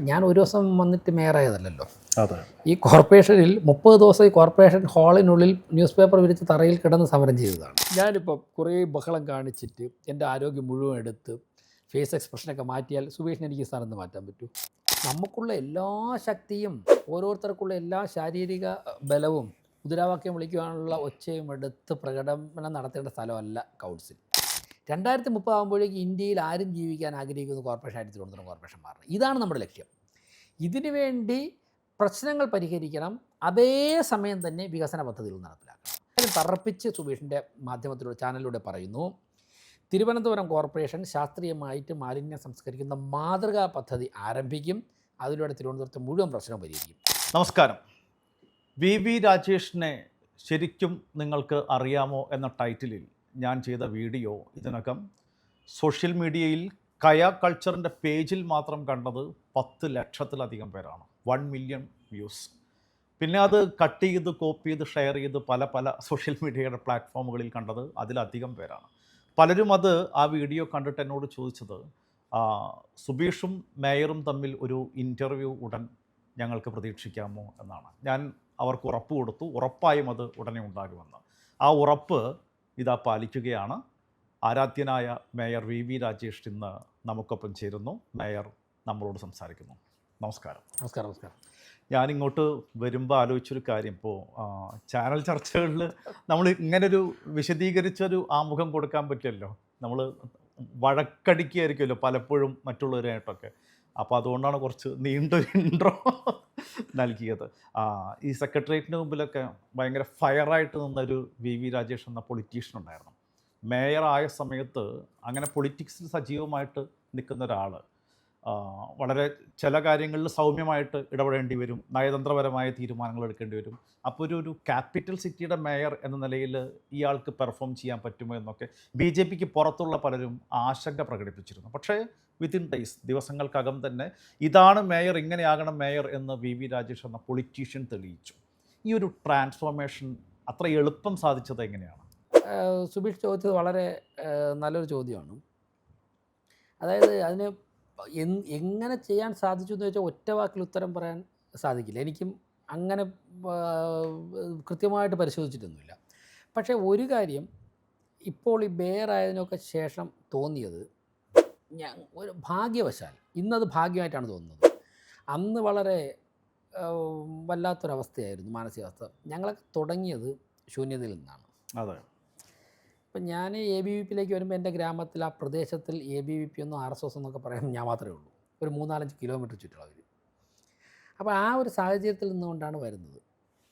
ഞാൻ ഒരു ദിവസം വന്നിട്ട് മേയറായതല്ലല്ലോ. അതെ. ഈ കോർപ്പറേഷനിൽ 30 ദിവസം ഈ കോർപ്പറേഷൻ ഹാളിനുള്ളിൽ ന്യൂസ് പേപ്പർ വിരിച്ച് തറയിൽ കിടന്ന് സമരം ചെയ്തതാണ്. ഞാനിപ്പോൾ കുറേ ബഹളം കാണിച്ചിട്ട് എൻ്റെ ആരോഗ്യം മുഴുവൻ എടുത്ത് ഫേസ് എക്സ്പ്രഷനൊക്കെ മാറ്റിയാൽ സുബേഷിന് എനിക്ക് ഈ സ്ഥാനത്ത് നിന്ന് മാറ്റാൻ പറ്റൂ? നമുക്കുള്ള എല്ലാ ശക്തിയും ഓരോരുത്തർക്കുള്ള എല്ലാ ശാരീരിക ബലവും മുദ്രാവാക്യം വിളിക്കുവാനുള്ള ഒച്ചയും എടുത്ത് പ്രകടനം നടത്തേണ്ട സ്ഥലമല്ല കൗൺസിൽ. 2030 ആകുമ്പോഴേക്ക് ഇന്ത്യയിൽ ആരും ജീവിക്കാൻ ആഗ്രഹിക്കുന്ന കോർപ്പറേഷനായിട്ട് തിരുവനന്തപുരം കോർപ്പറേഷൻ മാറണം. ഇതാണ് നമ്മുടെ ലക്ഷ്യം. ഇതിനു വേണ്ടി പ്രശ്നങ്ങൾ പരിഹരിക്കണം, അതേസമയം തന്നെ വികസന പദ്ധതികൾ നടപ്പിലാക്കണം. തറപ്പിച്ച് സുബേഷിൻ്റെ മാധ്യമത്തിലൂടെ ചാനലിലൂടെ പറയുന്നു, തിരുവനന്തപുരം കോർപ്പറേഷൻ ശാസ്ത്രീയമായിട്ട് മാലിന്യം സംസ്കരിക്കുന്ന മാതൃകാ പദ്ധതി ആരംഭിക്കും. അതിലൂടെ തിരുവനന്തപുരത്തെ മുഴുവൻ പ്രശ്നവും പരിഹരിക്കും. നമസ്കാരം. വി രാജേഷിനെ ശരിക്കും നിങ്ങൾക്ക് അറിയാമോ എന്ന ടൈറ്റിലിൽ ഞാൻ ചെയ്ത വീഡിയോ ഇതിനകം സോഷ്യൽ മീഡിയയിൽ കയ കൾച്ചറിൻ്റെ പേജിൽ മാത്രം കണ്ടത് 10 ലക്ഷത്തിലധികം പേരാണ്. 1 മില്യൺ വ്യൂസ്. പിന്നെ അത് കട്ട് ചെയ്ത് കോപ്പി ചെയ്ത് ഷെയർ ചെയ്ത് പല സോഷ്യൽ മീഡിയയുടെ പ്ലാറ്റ്ഫോമുകളിൽ കണ്ടത് അതിലധികം പേരാണ്. പലരും ആ വീഡിയോ കണ്ടിട്ട് എന്നോട് ചോദിച്ചത്, സുബീഷും മേയറും തമ്മിൽ ഒരു ഇൻ്റർവ്യൂ ഉടൻ ഞങ്ങൾക്ക് പ്രതീക്ഷിക്കാമോ എന്നാണ്. ഞാൻ അവർക്ക് ഉറപ്പ് കൊടുത്തു, ഉറപ്പായും അത് ഉടനെ ഉണ്ടാകുമെന്ന്. ആ ഉറപ്പ് ഇതാ പാലിക്കുകയാണ്. ആരാധ്യനായ മേയർ വി രാജേഷ് ഇന്ന് നമുക്കൊപ്പം ചേരുന്നു. മേയർ നമ്മളോട് സംസാരിക്കുന്നു. നമസ്കാരം. നമസ്കാരം. ഞാനിങ്ങോട്ട് വരുമ്പോൾ ആലോചിച്ചൊരു കാര്യം, ഇപ്പോൾ ചാനൽ ചർച്ചകളിൽ നമ്മൾ ഇങ്ങനൊരു വിശദീകരിച്ചൊരു ആമുഖം കൊടുക്കാൻ പറ്റില്ലല്ലോ. നമ്മൾ വഴക്കടിക്കുകയായിരിക്കുമല്ലോ പലപ്പോഴും മറ്റുള്ളവരായിട്ടൊക്കെ. അപ്പോൾ അതുകൊണ്ടാണ് കുറച്ച് നീണ്ടൊരു ഇൻട്രോ നൽകിയത്. ഈ സെക്രട്ടേറിയറ്റിന് മുമ്പിലൊക്കെ ഭയങ്കര ഫയറായിട്ട് നിന്നൊരു വി രാജേഷ് എന്ന പൊളിറ്റീഷ്യൻ ഉണ്ടായിരുന്നു. മേയറായ സമയത്ത് അങ്ങനെ പൊളിറ്റിക്സിൽ സജീവമായിട്ട് നിൽക്കുന്ന ഒരാൾ വളരെ ചില കാര്യങ്ങളിൽ സൗമ്യമായിട്ട് ഇടപെടേണ്ടി വരും, നയതന്ത്രപരമായ തീരുമാനങ്ങൾ എടുക്കേണ്ടി വരും. അപ്പോൾ ഒരു ക്യാപിറ്റൽ സിറ്റിയുടെ മേയർ എന്ന നിലയിൽ ഇയാൾക്ക് പെർഫോം ചെയ്യാൻ പറ്റുമോ എന്നൊക്കെ BJPക്ക് പുറത്തുള്ള പലരും ആശങ്ക പ്രകടിപ്പിച്ചിരുന്നു. പക്ഷേ വിത്തിൻ ഡേയ്സ്, ദിവസങ്ങൾക്കകം തന്നെ ഇതാണ് മേയർ, ഇങ്ങനെയാകണം മേയർ എന്ന് വി രാജേഷ് എന്ന പൊളിറ്റീഷ്യൻ തെളിയിച്ചു. ഈ ഒരു ട്രാൻസ്ഫോർമേഷൻ അത്ര എളുപ്പം സാധിച്ചത് എങ്ങനെയാണ്? സുബീഷ് ചോദിച്ചത് വളരെ നല്ലൊരു ചോദ്യമാണ്. അതായത് അതിന് എങ്ങനെ ചെയ്യാൻ സാധിച്ചു എന്ന് വെച്ചാൽ ഒറ്റ വാക്കിൽ ഉത്തരം പറയാൻ സാധിക്കില്ല. എനിക്കും അങ്ങനെ കൃത്യമായിട്ട് പരിശോധിച്ചിട്ടൊന്നുമില്ല. പക്ഷേ ഒരു കാര്യം ഇപ്പോൾ ഈ മേയറായതിനൊക്കെ ശേഷം തോന്നിയത്, ഒരു ഭാഗ്യവശാൽ ഇന്നത് ഭാഗ്യമായിട്ടാണ് തോന്നുന്നത്. അന്ന് വളരെ വല്ലാത്തൊരവസ്ഥയായിരുന്നു മാനസികാവസ്ഥ. ഞങ്ങളൊക്കെ തുടങ്ങിയത് ശൂന്യതയിൽ നിന്നാണ്. അതെ. ഇപ്പം ഞാൻ ABVPയിലേക്ക് വരുമ്പോൾ എൻ്റെ ഗ്രാമത്തിൽ ആ പ്രദേശത്തിൽ ABVP ഒന്നും RSS എന്നൊക്കെ പറയാൻ ഞാൻ മാത്രമേ ഉള്ളൂ, ഒരു 3-4 കിലോമീറ്റർ ചുറ്റളവിൽ. അപ്പോൾ ആ ഒരു സാഹചര്യത്തിൽ നിന്നുകൊണ്ടാണ് വരുന്നത്.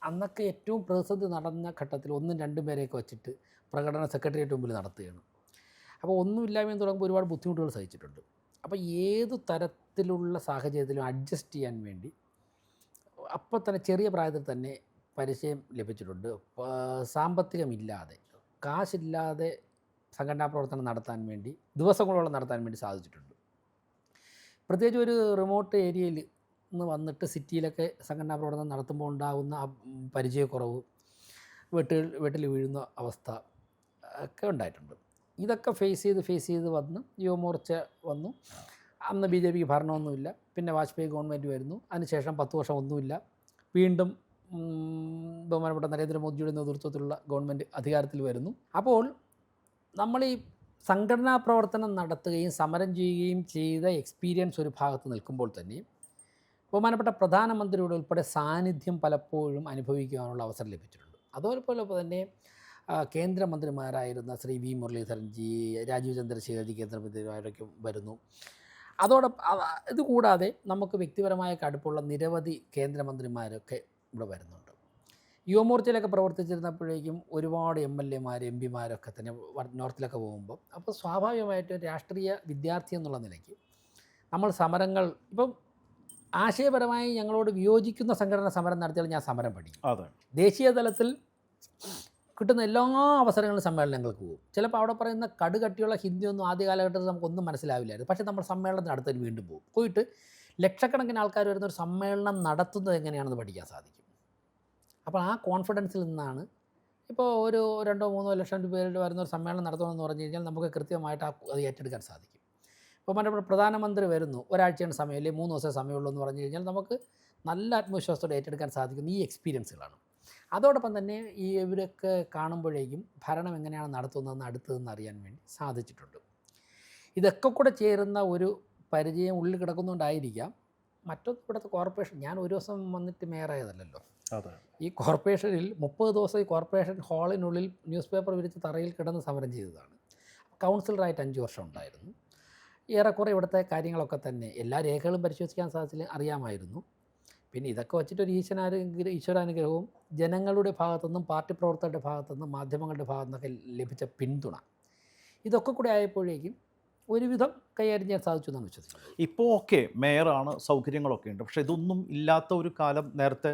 അന്നൊക്കെ ഏറ്റവും പ്രതിസന്ധി നടന്ന ഘട്ടത്തിൽ 1-2 പേരെയൊക്കെ വെച്ചിട്ട് പ്രകടനം സെക്രട്ടേറിയറ്റ് മുമ്പിൽ നടത്തുകയാണ്. അപ്പോൾ ഒന്നുമില്ലായ്മയും തുടങ്ങുമ്പോൾ ഒരുപാട് ബുദ്ധിമുട്ടുകൾ സഹിച്ചിട്ടുണ്ട്. അപ്പോൾ ഏതു തരത്തിലുള്ള സാഹചര്യത്തിലും അഡ്ജസ്റ്റ് ചെയ്യാൻ വേണ്ടി അപ്പോൾ തന്നെ ചെറിയ പ്രായത്തിൽ തന്നെ പരിചയം ലഭിച്ചിട്ടുണ്ട്. സാമ്പത്തികമില്ലാതെ, കാശില്ലാതെ സംഘടനാ പ്രവർത്തനം നടത്താൻ വേണ്ടി, ദിവസങ്ങളോളം നടത്താൻ വേണ്ടി സാധിച്ചിട്ടുണ്ട്. പ്രത്യേകിച്ച് ഒരു റിമോട്ട് ഏരിയയിൽ നിന്ന് വന്നിട്ട് സിറ്റിയിലൊക്കെ സംഘടനാ പ്രവർത്തനം നടത്തുമ്പോൾ ഉണ്ടാകുന്ന ആ പരിചയക്കുറവ്, വീട്ടിൽ വീഴുന്ന അവസ്ഥ ഒക്കെ ഉണ്ടായിട്ടുണ്ട്. ഇതൊക്കെ ഫേസ് ചെയ്ത് വന്ന് യുവമോർച്ച വന്നു. അന്ന് BJPക്ക് ഭരണമൊന്നുമില്ല. പിന്നെ വാജ്പേയി ഗവൺമെൻറ് വരുന്നു. അതിനുശേഷം 10 വർഷം ഒന്നുമില്ല. വീണ്ടും ബഹുമാനപ്പെട്ട നരേന്ദ്രമോദിയുടെ നേതൃത്വത്തിലുള്ള ഗവൺമെൻറ് അധികാരത്തിൽ വരുന്നു. അപ്പോൾ നമ്മൾ ഈ സംഘടനാ പ്രവർത്തനം നടത്തുകയും സമരം ചെയ്യുകയും ചെയ്ത എക്സ്പീരിയൻസ് ഒരു ഭാഗത്ത് നിൽക്കുമ്പോൾ തന്നെ ബഹുമാനപ്പെട്ട പ്രധാനമന്ത്രിയുടെ ഉൾപ്പെടെ സാന്നിധ്യം പലപ്പോഴും അനുഭവിക്കാനുള്ള അവസരം ലഭിച്ചിട്ടുണ്ട്. അതുപോലെ തന്നെ കേന്ദ്രമന്ത്രിമാരായിരുന്ന ശ്രീ V മുരളീധരൻജി, രാജീവ് ചന്ദ്രശേഖർജി കേന്ദ്രമന്ത്രിമാരൊക്കെ വരുന്നു. ഇതുകൂടാതെ നമുക്ക് വ്യക്തിപരമായ കടുപ്പുള്ള നിരവധി കേന്ദ്രമന്ത്രിമാരൊക്കെ ഇവിടെ വരുന്നുണ്ട്. യുവമോർച്ചയിലൊക്കെ പ്രവർത്തിച്ചിരുന്നപ്പോഴേക്കും ഒരുപാട് MLAമാർ MP മാരൊക്കെ തന്നെ നോർത്തിലൊക്കെ പോകുമ്പോൾ, അപ്പോൾ സ്വാഭാവികമായിട്ടും രാഷ്ട്രീയ വിദ്യാർത്ഥി എന്നുള്ള നിലയ്ക്ക് നമ്മൾ സമരങ്ങൾ, ഇപ്പം ആശയപരമായി ഞങ്ങളോട് വിയോജിക്കുന്ന സംഘടന സമരം നടത്തിയാൽ ഞാൻ സമരം പഠിക്കും. ദേശീയ തലത്തിൽ കിട്ടുന്ന എല്ലാ അവസരങ്ങളും സമ്മേളനങ്ങൾക്ക് പോകും. ചിലപ്പോൾ അവിടെ പറയുന്ന കടുകട്ടിയുള്ള ഹിന്ദിയൊന്നും ആദ്യ കാലഘട്ടത്തിൽ നമുക്കൊന്നും മനസ്സിലാവില്ലായിരുന്നു. പക്ഷേ നമ്മൾ സമ്മേളനം നടത്താൻ വീണ്ടും പോകും. പോയിട്ട് ലക്ഷക്കണക്കിന് ആൾക്കാർ വരുന്ന ഒരു സമ്മേളനം നടത്തുന്നത് എങ്ങനെയാണെന്ന് പഠിക്കാൻ സാധിക്കും. അപ്പോൾ ആ കോൺഫിഡൻസിൽ നിന്നാണ് ഇപ്പോൾ ഒരു 2-3 ലക്ഷം പേര് വരുന്ന ഒരു സമ്മേളനം നടത്തണമെന്ന് പറഞ്ഞു കഴിഞ്ഞാൽ നമുക്ക് കൃത്യമായിട്ട് അത് ഏറ്റെടുക്കാൻ സാധിക്കും. ബഹുമാനപ്പെട്ട പ്രധാനമന്ത്രി വരുന്നു, ഒരാഴ്ചയാണ് സമയം അല്ലെങ്കിൽ 3 ദിവസമേ സമയമുള്ളൂ എന്ന് പറഞ്ഞു കഴിഞ്ഞാൽ നമുക്ക് നല്ല ആത്മവിശ്വാസത്തോടെ ഏറ്റെടുക്കാൻ സാധിക്കുന്ന ഈ എക്സ്പീരിയൻസുകളാണ്. അതോടൊപ്പം തന്നെ ഈ ഇവരൊക്കെ കാണുമ്പോഴേക്കും ഭരണം എങ്ങനെയാണ് നടത്തുന്നതെന്ന് അടുത്തതെന്ന് അറിയാൻ വേണ്ടി സാധിച്ചിട്ടുണ്ട്. ഇതൊക്കെ കൂടെ ചേരുന്ന ഒരു പരിചയം ഉള്ളിൽ കിടക്കുന്നുകൊണ്ടായിരിക്കാം. മറ്റൊന്ന് ഇവിടുത്തെ കോർപ്പറേഷൻ, ഞാൻ ഒരു ദിവസം വന്നിട്ട് മേയറായതല്ലല്ലോ. അതെ. ഈ കോർപ്പറേഷനിൽ 30 ദിവസം ഈ കോർപ്പറേഷൻ ഹാളിനുള്ളിൽ ന്യൂസ് പേപ്പർ വിരിച്ച് തറയിൽ കിടന്ന് സമരം ചെയ്തതാണ്. കൗൺസിലറായിട്ട് 5 വർഷം ഉണ്ടായിരുന്നു. ഏറെക്കുറെ ഇവിടുത്തെ കാര്യങ്ങളൊക്കെ തന്നെ എല്ലാ രേഖകളും പരിശോധിക്കാൻ സാധിച്ചില്ല, അറിയാമായിരുന്നു. പിന്നെ ഇതൊക്കെ വെച്ചിട്ടൊരു ഈശ്വരാനുഗ്രഹവും ജനങ്ങളുടെ ഭാഗത്തുനിന്നും പാർട്ടി പ്രവർത്തകരുടെ ഭാഗത്തുനിന്നും മാധ്യമങ്ങളുടെ ഭാഗത്തു നിന്നൊക്കെ ലഭിച്ച പിന്തുണ, ഇതൊക്കെ കൂടെ ആയപ്പോഴേക്കും ഒരുവിധം കൈകാര്യം ചെയ്യാൻ സാധിച്ചു എന്നാണ് വിശ്വസിക്കുന്നത്. ഇപ്പോൾ ഓക്കെ മേയറാണ്, സൗകര്യങ്ങളൊക്കെ ഉണ്ട്. പക്ഷേ ഇതൊന്നും ഇല്ലാത്ത ഒരു കാലം നേരത്തെ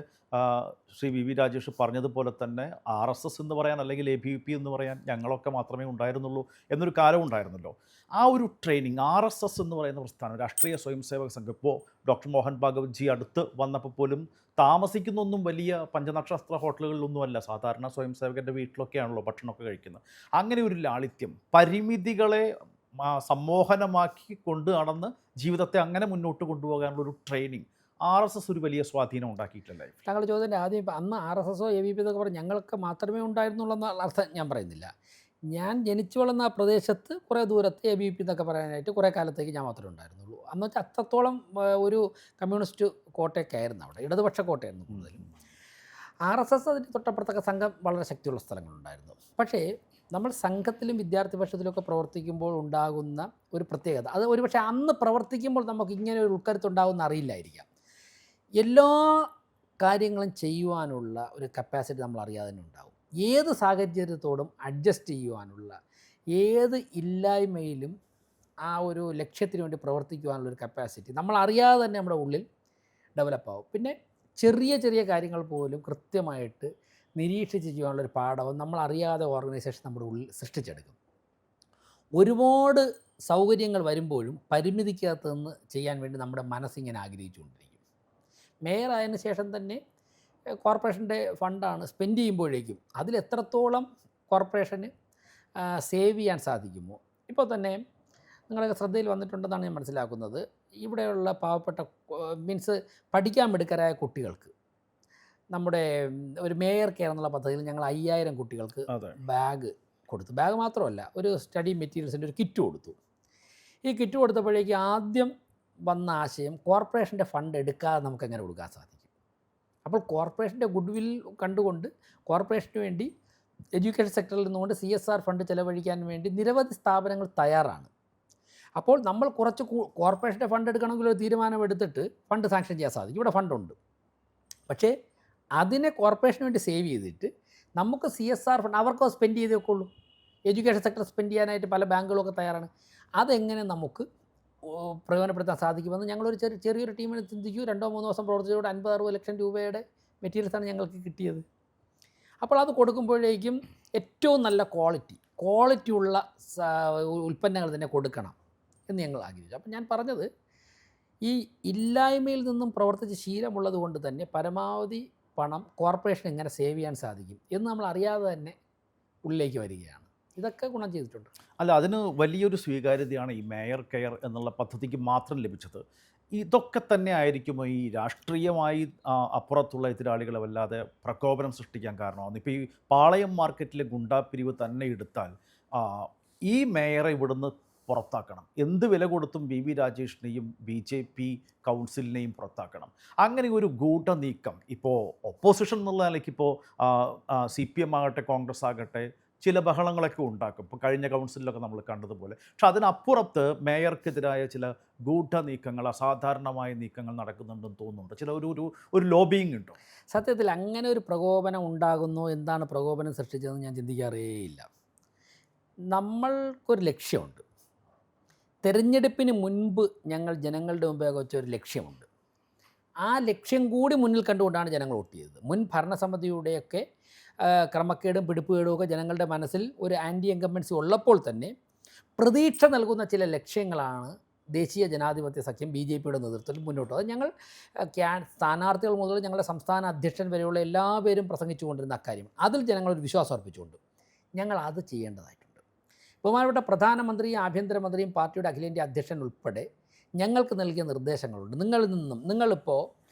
ശ്രീ വി വി രാജേഷ് പറഞ്ഞതുപോലെ തന്നെ RSS എന്ന് പറയാൻ അല്ലെങ്കിൽ ABVP എന്ന് പറയാൻ ഞങ്ങളൊക്കെ മാത്രമേ ഉണ്ടായിരുന്നുള്ളൂ എന്നൊരു കാലം ഉണ്ടായിരുന്നല്ലോ. ആ ഒരു ട്രെയിനിങ് RSS എന്ന് പറയുന്ന പ്രസ്ഥാനം, രാഷ്ട്രീയ സ്വയം സേവക സംഘം, ഇപ്പോൾ ഡോക്ടർ മോഹൻ ഭാഗവത് ജി അടുത്ത് വന്നപ്പോൾ പോലും താമസിക്കുന്നൊന്നും വലിയ പഞ്ചനക്ഷത്ര ഹോട്ടലുകളിലൊന്നുമല്ല, സാധാരണ സ്വയം സേവകൻ്റെ വീട്ടിലൊക്കെയാണല്ലോ ഭക്ഷണമൊക്കെ കഴിക്കുന്നത്. അങ്ങനെ ഒരു ലാളിത്യം, പരിമിതികളെ സമ്മോഹനമാക്കി കൊണ്ട് നടന്ന് ജീവിതത്തെ അങ്ങനെ മുന്നോട്ട് കൊണ്ടുപോകാനുള്ള ഒരു ട്രെയിനിങ് RSS ഒരു വലിയ സ്വാധീനം ഉണ്ടാക്കിയിട്ടില്ല. താങ്കൾ ചോദ്യത്തിൻ്റെ ആദ്യം ഇപ്പം അന്ന് RSS ABVP എന്നൊക്കെ പറഞ്ഞ് ഞങ്ങൾക്ക് മാത്രമേ ഉണ്ടായിരുന്നുള്ളൂ എന്ന അർത്ഥം ഞാൻ പറയുന്നില്ല. ഞാൻ ജനിച്ചു വളർന്ന ആ പ്രദേശത്ത് കുറേ ദൂരത്ത് ABVP എന്നൊക്കെ പറയാനായിട്ട് കുറേ കാലത്തേക്ക് ഞാൻ മാത്രമേ ഉണ്ടായിരുന്നുള്ളൂ. അന്ന് വെച്ചാൽ അത്രത്തോളം ഒരു കമ്മ്യൂണിസ്റ്റ് കോട്ടയൊക്കെ ആയിരുന്നു അവിടെ, ഇടതുപക്ഷ കോട്ടയായിരുന്നു കൂടുതലും. RSS അതിൻ്റെ തൊട്ടപ്പുറത്തൊക്കെ സംഘം വളരെ ശക്തിയുള്ള സ്ഥലങ്ങളുണ്ടായിരുന്നു. പക്ഷേ നമ്മൾ സംഘത്തിലും വിദ്യാർത്ഥി പക്ഷത്തിലുമൊക്കെ പ്രവർത്തിക്കുമ്പോൾ ഉണ്ടാകുന്ന ഒരു പ്രത്യേകത, അത് ഒരുപക്ഷെ അന്ന് പ്രവർത്തിക്കുമ്പോൾ നമുക്ക് ഇങ്ങനെ ഒരു ഉൾക്കരുത്തുണ്ടാകുമെന്ന് അറിയില്ലായിരിക്കാം. എല്ലാ കാര്യങ്ങളും ചെയ്യുവാനുള്ള ഒരു കപ്പാസിറ്റി നമ്മൾ അറിയാതെ തന്നെ ഉണ്ടാകും. ഏത് സാഹചര്യത്തോടും അഡ്ജസ്റ്റ് ചെയ്യുവാനുള്ള, ഏത് ഇല്ലായ്മയിലും ആ ഒരു ലക്ഷ്യത്തിന് വേണ്ടി പ്രവർത്തിക്കുവാനുള്ളൊരു കപ്പാസിറ്റി നമ്മൾ അറിയാതെ തന്നെ നമ്മുടെ ഉള്ളിൽ ഡെവലപ്പാകും. പിന്നെ ചെറിയ ചെറിയ കാര്യങ്ങൾ പോലും കൃത്യമായിട്ട് നിരീക്ഷിച്ച് ചെയ്യാനുള്ളൊരു പാഠവും നമ്മൾ അറിയാതെ ഓർഗനൈസേഷൻ നമ്മുടെ ഉള്ളിൽ സൃഷ്ടിച്ചെടുക്കും. ഒരുപാട് സൗകര്യങ്ങൾ വരുമ്പോഴും പരിമിതിക്കകത്ത് നിന്ന് ചെയ്യാൻ വേണ്ടി നമ്മുടെ മനസ്സിങ്ങനെ ആഗ്രഹിച്ചുകൊണ്ടിരിക്കും. മേയറായതിനു ശേഷം തന്നെ കോർപ്പറേഷൻ്റെ ഫണ്ടാണ് സ്പെൻഡ് ചെയ്യുമ്പോഴേക്കും അതിലെത്രത്തോളം കോർപ്പറേഷന് സേവ് ചെയ്യാൻ സാധിക്കുമോ. ഇപ്പോൾ തന്നെ നിങ്ങളുടെ ശ്രദ്ധയിൽ വന്നിട്ടുണ്ടെന്നാണ് ഞാൻ മനസ്സിലാക്കുന്നത്. ഇവിടെയുള്ള പാവപ്പെട്ട മീൻസ് പഠിക്കാൻ മിടുക്കരായ കുട്ടികൾക്ക് നമ്മുടെ ഒരു മേയർ കെയർ എന്നുള്ള പദ്ധതിയിൽ ഞങ്ങൾ 5000 കുട്ടികൾക്ക് ബാഗ് കൊടുത്തു. ബാഗ് മാത്രമല്ല, ഒരു സ്റ്റഡി മെറ്റീരിയൽസിൻ്റെ ഒരു കിറ്റ് കൊടുത്തു. ഈ കിറ്റ് കൊടുത്തപ്പോഴേക്കും ആദ്യം വന്ന ആശയം, കോർപ്പറേഷൻ്റെ ഫണ്ട് എടുക്കാതെ നമുക്ക് എങ്ങനെ കൊടുക്കാൻ സാധിക്കും. അപ്പോൾ കോർപ്പറേഷൻ്റെ ഗുഡ് വിൽ കണ്ടുകൊണ്ട് കോർപ്പറേഷന് വേണ്ടി എഡ്യൂക്കേഷൻ സെക്ടറിൽ നിന്നുകൊണ്ട് CSR ഫണ്ട് ചെലവഴിക്കാൻ വേണ്ടി നിരവധി സ്ഥാപനങ്ങൾ തയ്യാറാണ്. അപ്പോൾ നമ്മൾ കുറച്ച് കോർപ്പറേഷൻ്റെ ഫണ്ട് എടുക്കണമെങ്കിൽ ഒരു തീരുമാനമെടുത്തിട്ട് ഫണ്ട് സാങ്ഷൻ ചെയ്യാൻ സാധിക്കും. ഇവിടെ ഫണ്ടുണ്ട്, പക്ഷേ അതിനെ കോർപ്പറേഷന് വേണ്ടി സേവ് ചെയ്തിട്ട് നമുക്ക് CSR ഫണ്ട് അവർക്ക് സ്പെൻഡ് ചെയ്തേക്കെ ഉള്ളൂ. എഡ്യൂക്കേഷൻ സെക്ടർ സ്പെൻഡ് ചെയ്യാനായിട്ട് പല ബാങ്കുകളൊക്കെ തയ്യാറാണ്. അതെങ്ങനെ നമുക്ക് പ്രയോജനപ്പെടുത്താൻ സാധിക്കുമെന്ന് ഞങ്ങളൊരു ചെറിയൊരു ടീമിനെ ചിന്തിച്ചു. 2-3 ദിവസം പ്രവർത്തിച്ചതോടെ 50-60 ലക്ഷം രൂപയുടെ മെറ്റീരിയൽസാണ് ഞങ്ങൾക്ക് കിട്ടിയത്. അപ്പോൾ അത് കൊടുക്കുമ്പോഴേക്കും ഏറ്റവും നല്ല ക്വാളിറ്റിയുള്ള ഉൽപ്പന്നങ്ങൾ തന്നെ കൊടുക്കണം എന്ന് ഞങ്ങൾ ആഗ്രഹിച്ചു. അപ്പം ഞാൻ പറഞ്ഞത്, ഈ ഇല്ലായ്മയിൽ നിന്നും പ്രവർത്തിച്ച് ശീലമുള്ളത് കൊണ്ട് തന്നെ പരമാവധി പണം കോർപ്പറേഷൻ എങ്ങനെ സേവ് ചെയ്യാൻ സാധിക്കും എന്ന് നമ്മൾ അറിയാതെ തന്നെ ഉള്ളിലേക്ക് വരികയാണ്. ഇതൊക്കെ ഗുണം ചെയ്തിട്ടുണ്ട്. അല്ല, അതിന് വലിയൊരു സ്വീകാര്യതയാണ് ഈ മേയർ കെയർ എന്നുള്ള പദ്ധതിക്ക് മാത്രം ലഭിച്ചത്. ഇതൊക്കെ തന്നെ ആയിരിക്കുമോ ഈ രാഷ്ട്രീയമായി അപ്പുറത്തുള്ള എതിരാളികളെ വല്ലാതെ പ്രകോപനം സൃഷ്ടിക്കാൻ കാരണമാണ്? ഇപ്പോൾ ഈ പാളയം മാർക്കറ്റിലെ ഗുണ്ടാപ്പിരിവ് തന്നെ എടുത്താൽ ഈ മേയറെ ഇവിടുന്ന് പുറത്താക്കണം, എന്ത് വില കൊടുത്തും വി വി രാജേഷിനെയും BJP കൗൺസിലിനെയും പുറത്താക്കണം. അങ്ങനെ ഒരു ഗൂഢനീക്കം ഇപ്പോൾ ഒപ്പോസിഷൻ എന്നുള്ള നിലയ്ക്ക് ഇപ്പോൾ CPM ആകട്ടെ കോൺഗ്രസ് ആകട്ടെ ചില ബഹളങ്ങളൊക്കെ ഉണ്ടാക്കും. ഇപ്പോൾ കഴിഞ്ഞ കൗൺസിലൊക്കെ നമ്മൾ കണ്ടതുപോലെ. പക്ഷെ അതിനപ്പുറത്ത് മേയർക്കെതിരായ ചില ഗൂഢനീക്കങ്ങൾ, അസാധാരണമായ നീക്കങ്ങൾ നടക്കുന്നുണ്ടെന്ന് തോന്നുന്നുണ്ട്. ചില ഒരു ലോബിയിങ് ഉണ്ടോ? സത്യത്തിൽ അങ്ങനെ ഒരു പ്രകോപനം ഉണ്ടാകുന്നു, എന്താണ് പ്രകോപനം സൃഷ്ടിച്ചതെന്ന് ഞാൻ ചിന്തിക്കാറേയില്ല. നമ്മൾക്കൊരു ലക്ഷ്യമുണ്ട്. തെരഞ്ഞെടുപ്പിന് മുൻപ് ഞങ്ങൾ ജനങ്ങളുടെ മുമ്പേ വെച്ച ഒരു ലക്ഷ്യമുണ്ട്. ആ ലക്ഷ്യം കൂടി മുന്നിൽ കണ്ടുകൊണ്ടാണ് ജനങ്ങൾ വോട്ട് ചെയ്തത്. മുൻ ഭരണസമിതിയുടെയൊക്കെ ക്രമക്കേടും പിടിപ്പുകേടും ഒക്കെ ജനങ്ങളുടെ മനസ്സിൽ ഒരു ആൻറ്റി ഇൻകംബൻസി ഉള്ളപ്പോൾ തന്നെ പ്രതീക്ഷ നൽകുന്ന ചില ലക്ഷ്യങ്ങളാണ് ദേശീയ ജനാധിപത്യ സഖ്യം BJPയുടെ നേതൃത്വത്തിൽ മുന്നോട്ട്. അത് ഞങ്ങൾ സ്ഥാനാർത്ഥികൾ മുതൽ ഞങ്ങളുടെ സംസ്ഥാന അധ്യക്ഷൻ വരെയുള്ള എല്ലാവരും പ്രസംഗിച്ചു കൊണ്ടിരുന്ന അക്കാര്യം. അതിൽ ജനങ്ങളൊരു വിശ്വാസം അർപ്പിച്ചുകൊണ്ട് ഞങ്ങൾ അത് ചെയ്യേണ്ടതായിട്ടുണ്ട്. ബഹുമാനപ്പെട്ട പ്രധാനമന്ത്രിയും ആഭ്യന്തരമന്ത്രിയും പാർട്ടിയുടെ അഖിലേന്ത്യാ അധ്യക്ഷൻ ഉൾപ്പെടെ ഞങ്ങൾക്ക് നൽകിയ നിർദ്ദേശങ്ങളുണ്ട്. നിങ്ങളിപ്പോൾ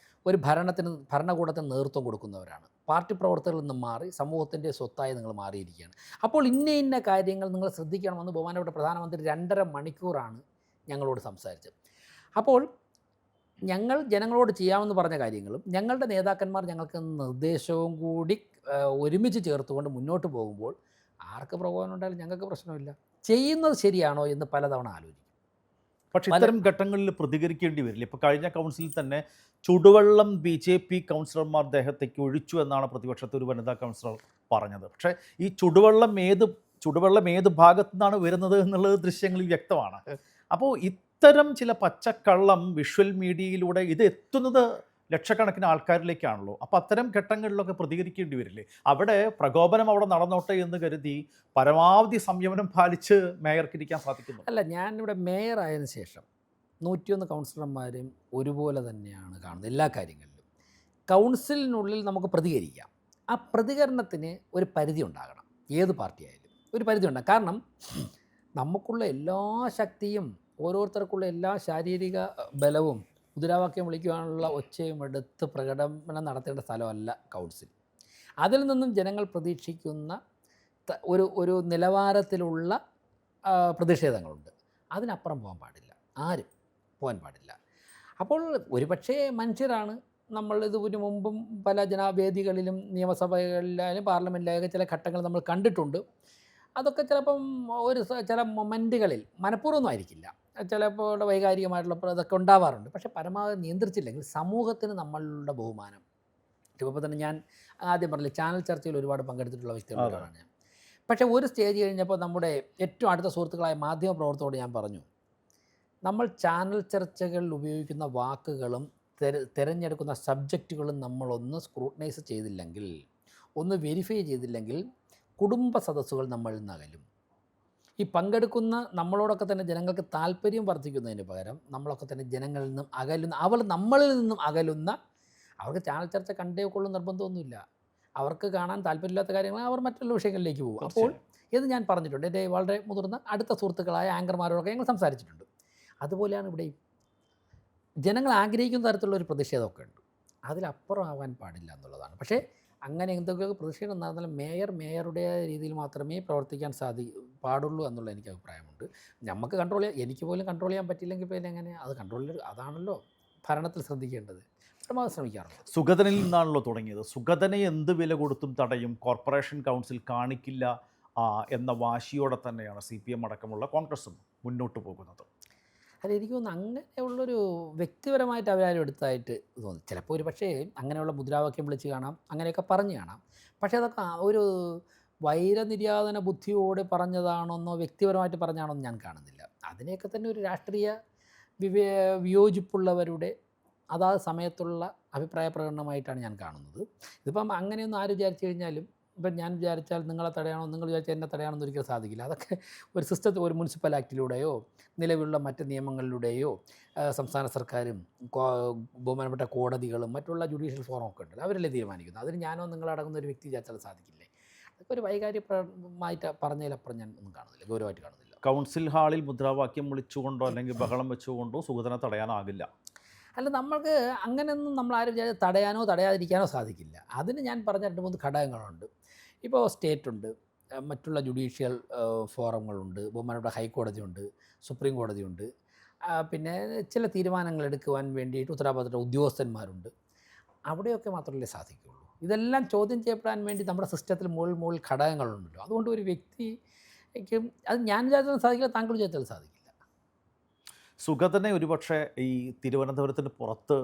ഒരു ഭരണകൂടത്തിന് നേതൃത്വം കൊടുക്കുന്നവരാണ്. പാർട്ടി പ്രവർത്തകരിൽ നിന്നും മാറി സമൂഹത്തിൻ്റെ സ്വത്തായി നിങ്ങൾ മാറിയിരിക്കുകയാണ്. അപ്പോൾ ഇന്ന കാര്യങ്ങൾ നിങ്ങൾ ശ്രദ്ധിക്കണമെന്ന് ബഹുമാനപ്പെട്ട പ്രധാനമന്ത്രി 2.5 മണിക്കൂറാണ് ഞങ്ങളോട് സംസാരിച്ചത്. അപ്പോൾ ഞങ്ങൾ ജനങ്ങളോട് ചെയ്യാമെന്ന് പറഞ്ഞ കാര്യങ്ങളും ഞങ്ങളുടെ നേതാക്കന്മാർ ഞങ്ങൾക്ക് നിർദ്ദേശവും കൂടി ഒരുമിച്ച് ചേർത്തുകൊണ്ട് മുന്നോട്ട് പോകുമ്പോൾ ആർക്ക് പ്രകോപനം ഉണ്ടായാലും ഞങ്ങൾക്ക് പ്രശ്നമില്ല. ചെയ്യുന്നത് ശരിയാണോ എന്ന് പലതവണ ആലോചിക്കും. പക്ഷേ ഇത്തരം ഘട്ടങ്ങളിൽ പ്രതികരിക്കേണ്ടി വരില്ല. ഇപ്പോൾ കഴിഞ്ഞ കൗൺസിലിൽ തന്നെ ചുടുവെള്ളം BJP കൗൺസിലർമാർ ദേഹത്തേക്ക് ഒഴിച്ചു എന്നാണ് പ്രതിപക്ഷത്തെ ഒരു വനിതാ കൗൺസിലർ പറഞ്ഞത്. പക്ഷേ ഈ ചുടുവെള്ളം ഏത് ഭാഗത്തു നിന്നാണ് വരുന്നത് എന്നുള്ളത് ദൃശ്യങ്ങളിൽ വ്യക്തമാണ്. അപ്പോൾ ഇത്തരം ചില പച്ചക്കള്ളം വിഷ്വൽ മീഡിയയിലൂടെ ഇത് എത്തുന്നത് ലക്ഷക്കണക്കിന് ആൾക്കാരിലേക്കാണല്ലോ. അപ്പോൾ അത്തരം ഘട്ടങ്ങളിലൊക്കെ പ്രതികരിക്കേണ്ടി വരില്ലേ? അവിടെ പ്രകോപനം അവിടെ നടന്നോട്ടെ എന്ന് കരുതി പരമാവധി സംയമനം പാലിച്ച് മേയർക്ക് ഇരിക്കാൻ സാധിക്കുന്നു? അല്ല, ഞാനിവിടെ മേയർ ആയതിനു ശേഷം 101 കൗൺസിലർമാരും ഒരുപോലെ തന്നെയാണ് കാണുന്നത് എല്ലാ കാര്യങ്ങളിലും. കൗൺസിലിനുള്ളിൽ നമുക്ക് പ്രതികരിക്കാം. ആ പ്രതികരണത്തിന് ഒരു പരിധി ഉണ്ടാകണം. ഏത് പാർട്ടിയായാലും ഒരു പരിധി ഉണ്ടാകും. കാരണം നമുക്കുള്ള എല്ലാ ശക്തിയും ഓരോരുത്തർക്കുള്ള എല്ലാ ശാരീരിക ബലവും മുദ്രാവാക്യം വിളിക്കുവാനുള്ള ഒച്ചയും എടുത്ത് പ്രകടനം നടത്തേണ്ട സ്ഥലമല്ല കൗൺസിൽ. അതിൽ നിന്നും ജനങ്ങൾ പ്രതീക്ഷിക്കുന്ന ഒരു നിലവാരത്തിലുള്ള പ്രതിഷേധങ്ങളുണ്ട്. അതിനപ്പുറം പോകാൻ പാടില്ല, ആരും പോകാൻ പാടില്ല. അപ്പോൾ ഒരുപക്ഷേ മനുഷ്യരാണ്. നമ്മൾ ഇതിനു മുമ്പും പല ജനവേദികളിലും നിയമസഭകളിലായാലും പാർലമെൻറ്റിലായാലും ചില ഘട്ടങ്ങൾ നമ്മൾ കണ്ടിട്ടുണ്ട്. അതൊക്കെ ചിലപ്പം ചില മൊമെൻറ്റുകളിൽ മനഃപൂർവ്വമൊന്നും ആയിരിക്കില്ല, ചിലപ്പോൾ വൈകാരികമായിട്ടുള്ള ഇതൊക്കെ ഉണ്ടാവാറുണ്ട്. പക്ഷേ പരമാവധി നിയന്ത്രിച്ചില്ലെങ്കിൽ സമൂഹത്തിന് നമ്മളുടെ ബഹുമാനം. ഇപ്പോൾ തന്നെ ഞാൻ ആദ്യം പറഞ്ഞില്ല, ചാനൽ ചർച്ചയിൽ ഒരുപാട് പങ്കെടുത്തിട്ടുള്ള വ്യക്തികളാണ് ഞാൻ. പക്ഷേ ഒരു സ്റ്റേജ് കഴിഞ്ഞപ്പോൾ നമ്മുടെ ഏറ്റവും അടുത്ത സുഹൃത്തുക്കളായ മാധ്യമപ്രവർത്തകരോട് ഞാൻ പറഞ്ഞു, നമ്മൾ ചാനൽ ചർച്ചകളിൽ ഉപയോഗിക്കുന്ന വാക്കുകളും തിരഞ്ഞെടുക്കുന്ന സബ്ജക്റ്റുകളും നമ്മളൊന്ന് സ്ക്രൂട്ടനൈസ് ചെയ്തില്ലെങ്കിൽ, ഒന്ന് വെരിഫൈ ചെയ്തില്ലെങ്കിൽ കുടുംബ സദസ്സുകൾ നമ്മളിൽ നിന്ന് അകലും. ഈ പങ്കെടുക്കുന്ന നമ്മളോടൊക്കെ തന്നെ ജനങ്ങൾക്ക് താല്പര്യം വർദ്ധിക്കുന്നതിന് പകരം നമ്മളൊക്കെ തന്നെ ജനങ്ങളിൽ നിന്നും നമ്മളിൽ നിന്നും അകലുന്ന, അവർക്ക് ചാനൽ ചർച്ച കണ്ടേ കൊള്ളും നിർബന്ധമൊന്നുമില്ല. അവർക്ക് കാണാൻ താല്പര്യമില്ലാത്ത കാര്യങ്ങൾ അവർ മറ്റുള്ള വിഷയങ്ങളിലേക്ക് പോകും. അപ്പോൾ ഇത് ഞാൻ പറഞ്ഞിട്ടുണ്ട്. എൻ്റെ വളരെ മുതിർന്ന അടുത്ത സുഹൃത്തുക്കളായ ആങ്കർമാരോടൊക്കെ ഞങ്ങൾ സംസാരിച്ചിട്ടുണ്ട്. അതുപോലെയാണ് ഇവിടെയും. ജനങ്ങൾ ആഗ്രഹിക്കുന്ന തരത്തിലുള്ള ഒരു പ്രതിഷേധമൊക്കെ ഉണ്ട്. അതിലപ്പുറം ആവാൻ പാടില്ല എന്നുള്ളതാണ്. പക്ഷേ അങ്ങനെ എന്തൊക്കെ പ്രതിഷേധം നടന്നാലും മേയറുടെ രീതിയിൽ മാത്രമേ പ്രവർത്തിക്കാൻ പാടുള്ളൂ എന്നുള്ള എനിക്ക് അഭിപ്രായമുണ്ട്. നമുക്ക് കൺട്രോൾ ചെയ്യാൻ, എനിക്ക് പോലും കൺട്രോൾ ചെയ്യാൻ പറ്റില്ലെങ്കിൽ പിന്നെ എങ്ങനെ അത് കൺട്രോൾ ചെയ്ത്, അതാണല്ലോ ഭരണത്തിൽ ശ്രദ്ധിക്കേണ്ടത്. പരമാവധി ശ്രമിക്കാറുണ്ട്. സുഗതനിൽ നിന്നാണല്ലോ തുടങ്ങിയത്. സുഗതനെ എന്ത് വില കൊടുത്തും തടയും, കോർപ്പറേഷൻ കൗൺസിൽ കാണിക്കില്ല എന്ന വാശിയോടെ തന്നെയാണ് CPM അടക്കമുള്ള കോൺഗ്രസും മുന്നോട്ട് പോകുന്നത്. അല്ല, എനിക്ക് തോന്നുന്നു അങ്ങനെയുള്ളൊരു വ്യക്തിപരമായിട്ട് അവരാരും എടുത്തായിട്ട് തോന്നി. ചിലപ്പോൾ ഒരു പക്ഷേ അങ്ങനെയുള്ള മുദ്രാവാക്യം വിളിച്ച് കാണാം, അങ്ങനെയൊക്കെ പറഞ്ഞു കാണാം. പക്ഷേ അതൊക്കെ ഒരു വൈരനിര്യാതന ബുദ്ധിയോടെ പറഞ്ഞതാണെന്നോ വ്യക്തിപരമായിട്ട് പറഞ്ഞാണെന്നോ ഞാൻ കാണുന്നില്ല. അതിനെയൊക്കെ തന്നെ ഒരു രാഷ്ട്രീയ വിയോജിപ്പുള്ളവരുടെ അതാത് സമയത്തുള്ള അഭിപ്രായ പ്രകടനമായിട്ടാണ് ഞാൻ കാണുന്നത്. ഇതിപ്പം അങ്ങനെയൊന്നും ആര് വിചാരിച്ചു കഴിഞ്ഞാലും, ഇപ്പം ഞാൻ വിചാരിച്ചാൽ നിങ്ങളെ തടയണോ, നിങ്ങൾ വിചാരിച്ചാൽ എന്നെ തടയണമെന്ന് ഒരിക്കലും സാധിക്കില്ല. അതൊക്കെ ഒരു സിസ്റ്റത്തിൽ, ഒരു മുനിസിപ്പൽ ആക്ടിലൂടെയോ നിലവിലുള്ള മറ്റ് നിയമങ്ങളിലൂടെയോ സംസ്ഥാന സർക്കാരും ബഹുമാനപ്പെട്ട കോടതികളും മറ്റുള്ള ജുഡീഷ്യൽ ഫോറമൊക്കെ ഉണ്ടല്ലോ, അവരല്ലേ തീരുമാനിക്കുന്നത്. അതിന് ഞാനോ നിങ്ങളടങ്ങുന്ന ഒരു വ്യക്തി വിചാരിച്ചാൽ സാധിക്കില്ലേ? അതൊക്കെ ഒരു വൈകാര്യമായിട്ട് പറഞ്ഞതിലപ്പുറം ഞാൻ ഒന്നും കാണുന്നില്ല, ഗൗരവമായിട്ട് കാണുന്നില്ല. കൗൺസിൽ ഹാളിൽ മുദ്രാവാക്യം വിളിച്ചുകൊണ്ടോ അല്ലെങ്കിൽ ബഹളം വെച്ചുകൊണ്ടോ സുഗതനെ തടയാനാകില്ല. അല്ല, നമ്മൾക്ക് അങ്ങനെയൊന്നും നമ്മൾ ആരും തടയാനോ തടയാതിരിക്കാനോ സാധിക്കില്ല. അതിന് ഞാൻ പറഞ്ഞ 2-3 ഘടകങ്ങളുണ്ട്. ഇപ്പോൾ സ്റ്റേറ്റുണ്ട്, മറ്റുള്ള ജുഡീഷ്യൽ ഫോറങ്ങളുണ്ട്, ബഹുമാനപ്പെട്ട ഹൈക്കോടതിയുണ്ട്, സുപ്രീം കോടതിയുണ്ട്, പിന്നെ ചില തീരുമാനങ്ങൾ എടുക്കുവാൻ വേണ്ടിയിട്ട് ഉത്തരവാദിത്തപ്പെട്ട ഉദ്യോഗസ്ഥന്മാരുണ്ട്. അവിടെയൊക്കെ മാത്രമല്ലേ സാധിക്കുകയുള്ളൂ. ഇതെല്ലാം ചോദ്യം ചെയ്യപ്പെടാൻ വേണ്ടി നമ്മുടെ സിസ്റ്റത്തിൽ മുകളിൽ ഘടകങ്ങളുണ്ടല്ലോ. അതുകൊണ്ട് ഒരു വ്യക്തിക്ക് അത് ഞാൻ വിചാരിച്ചാലും സാധിക്കില്ല, താങ്കൾ വിചാരിച്ചാലും സാധിക്കില്ല. സുഗതനെ ഒരുപക്ഷെ ഈ തിരുവനന്തപുരത്തിന് പുറത്ത്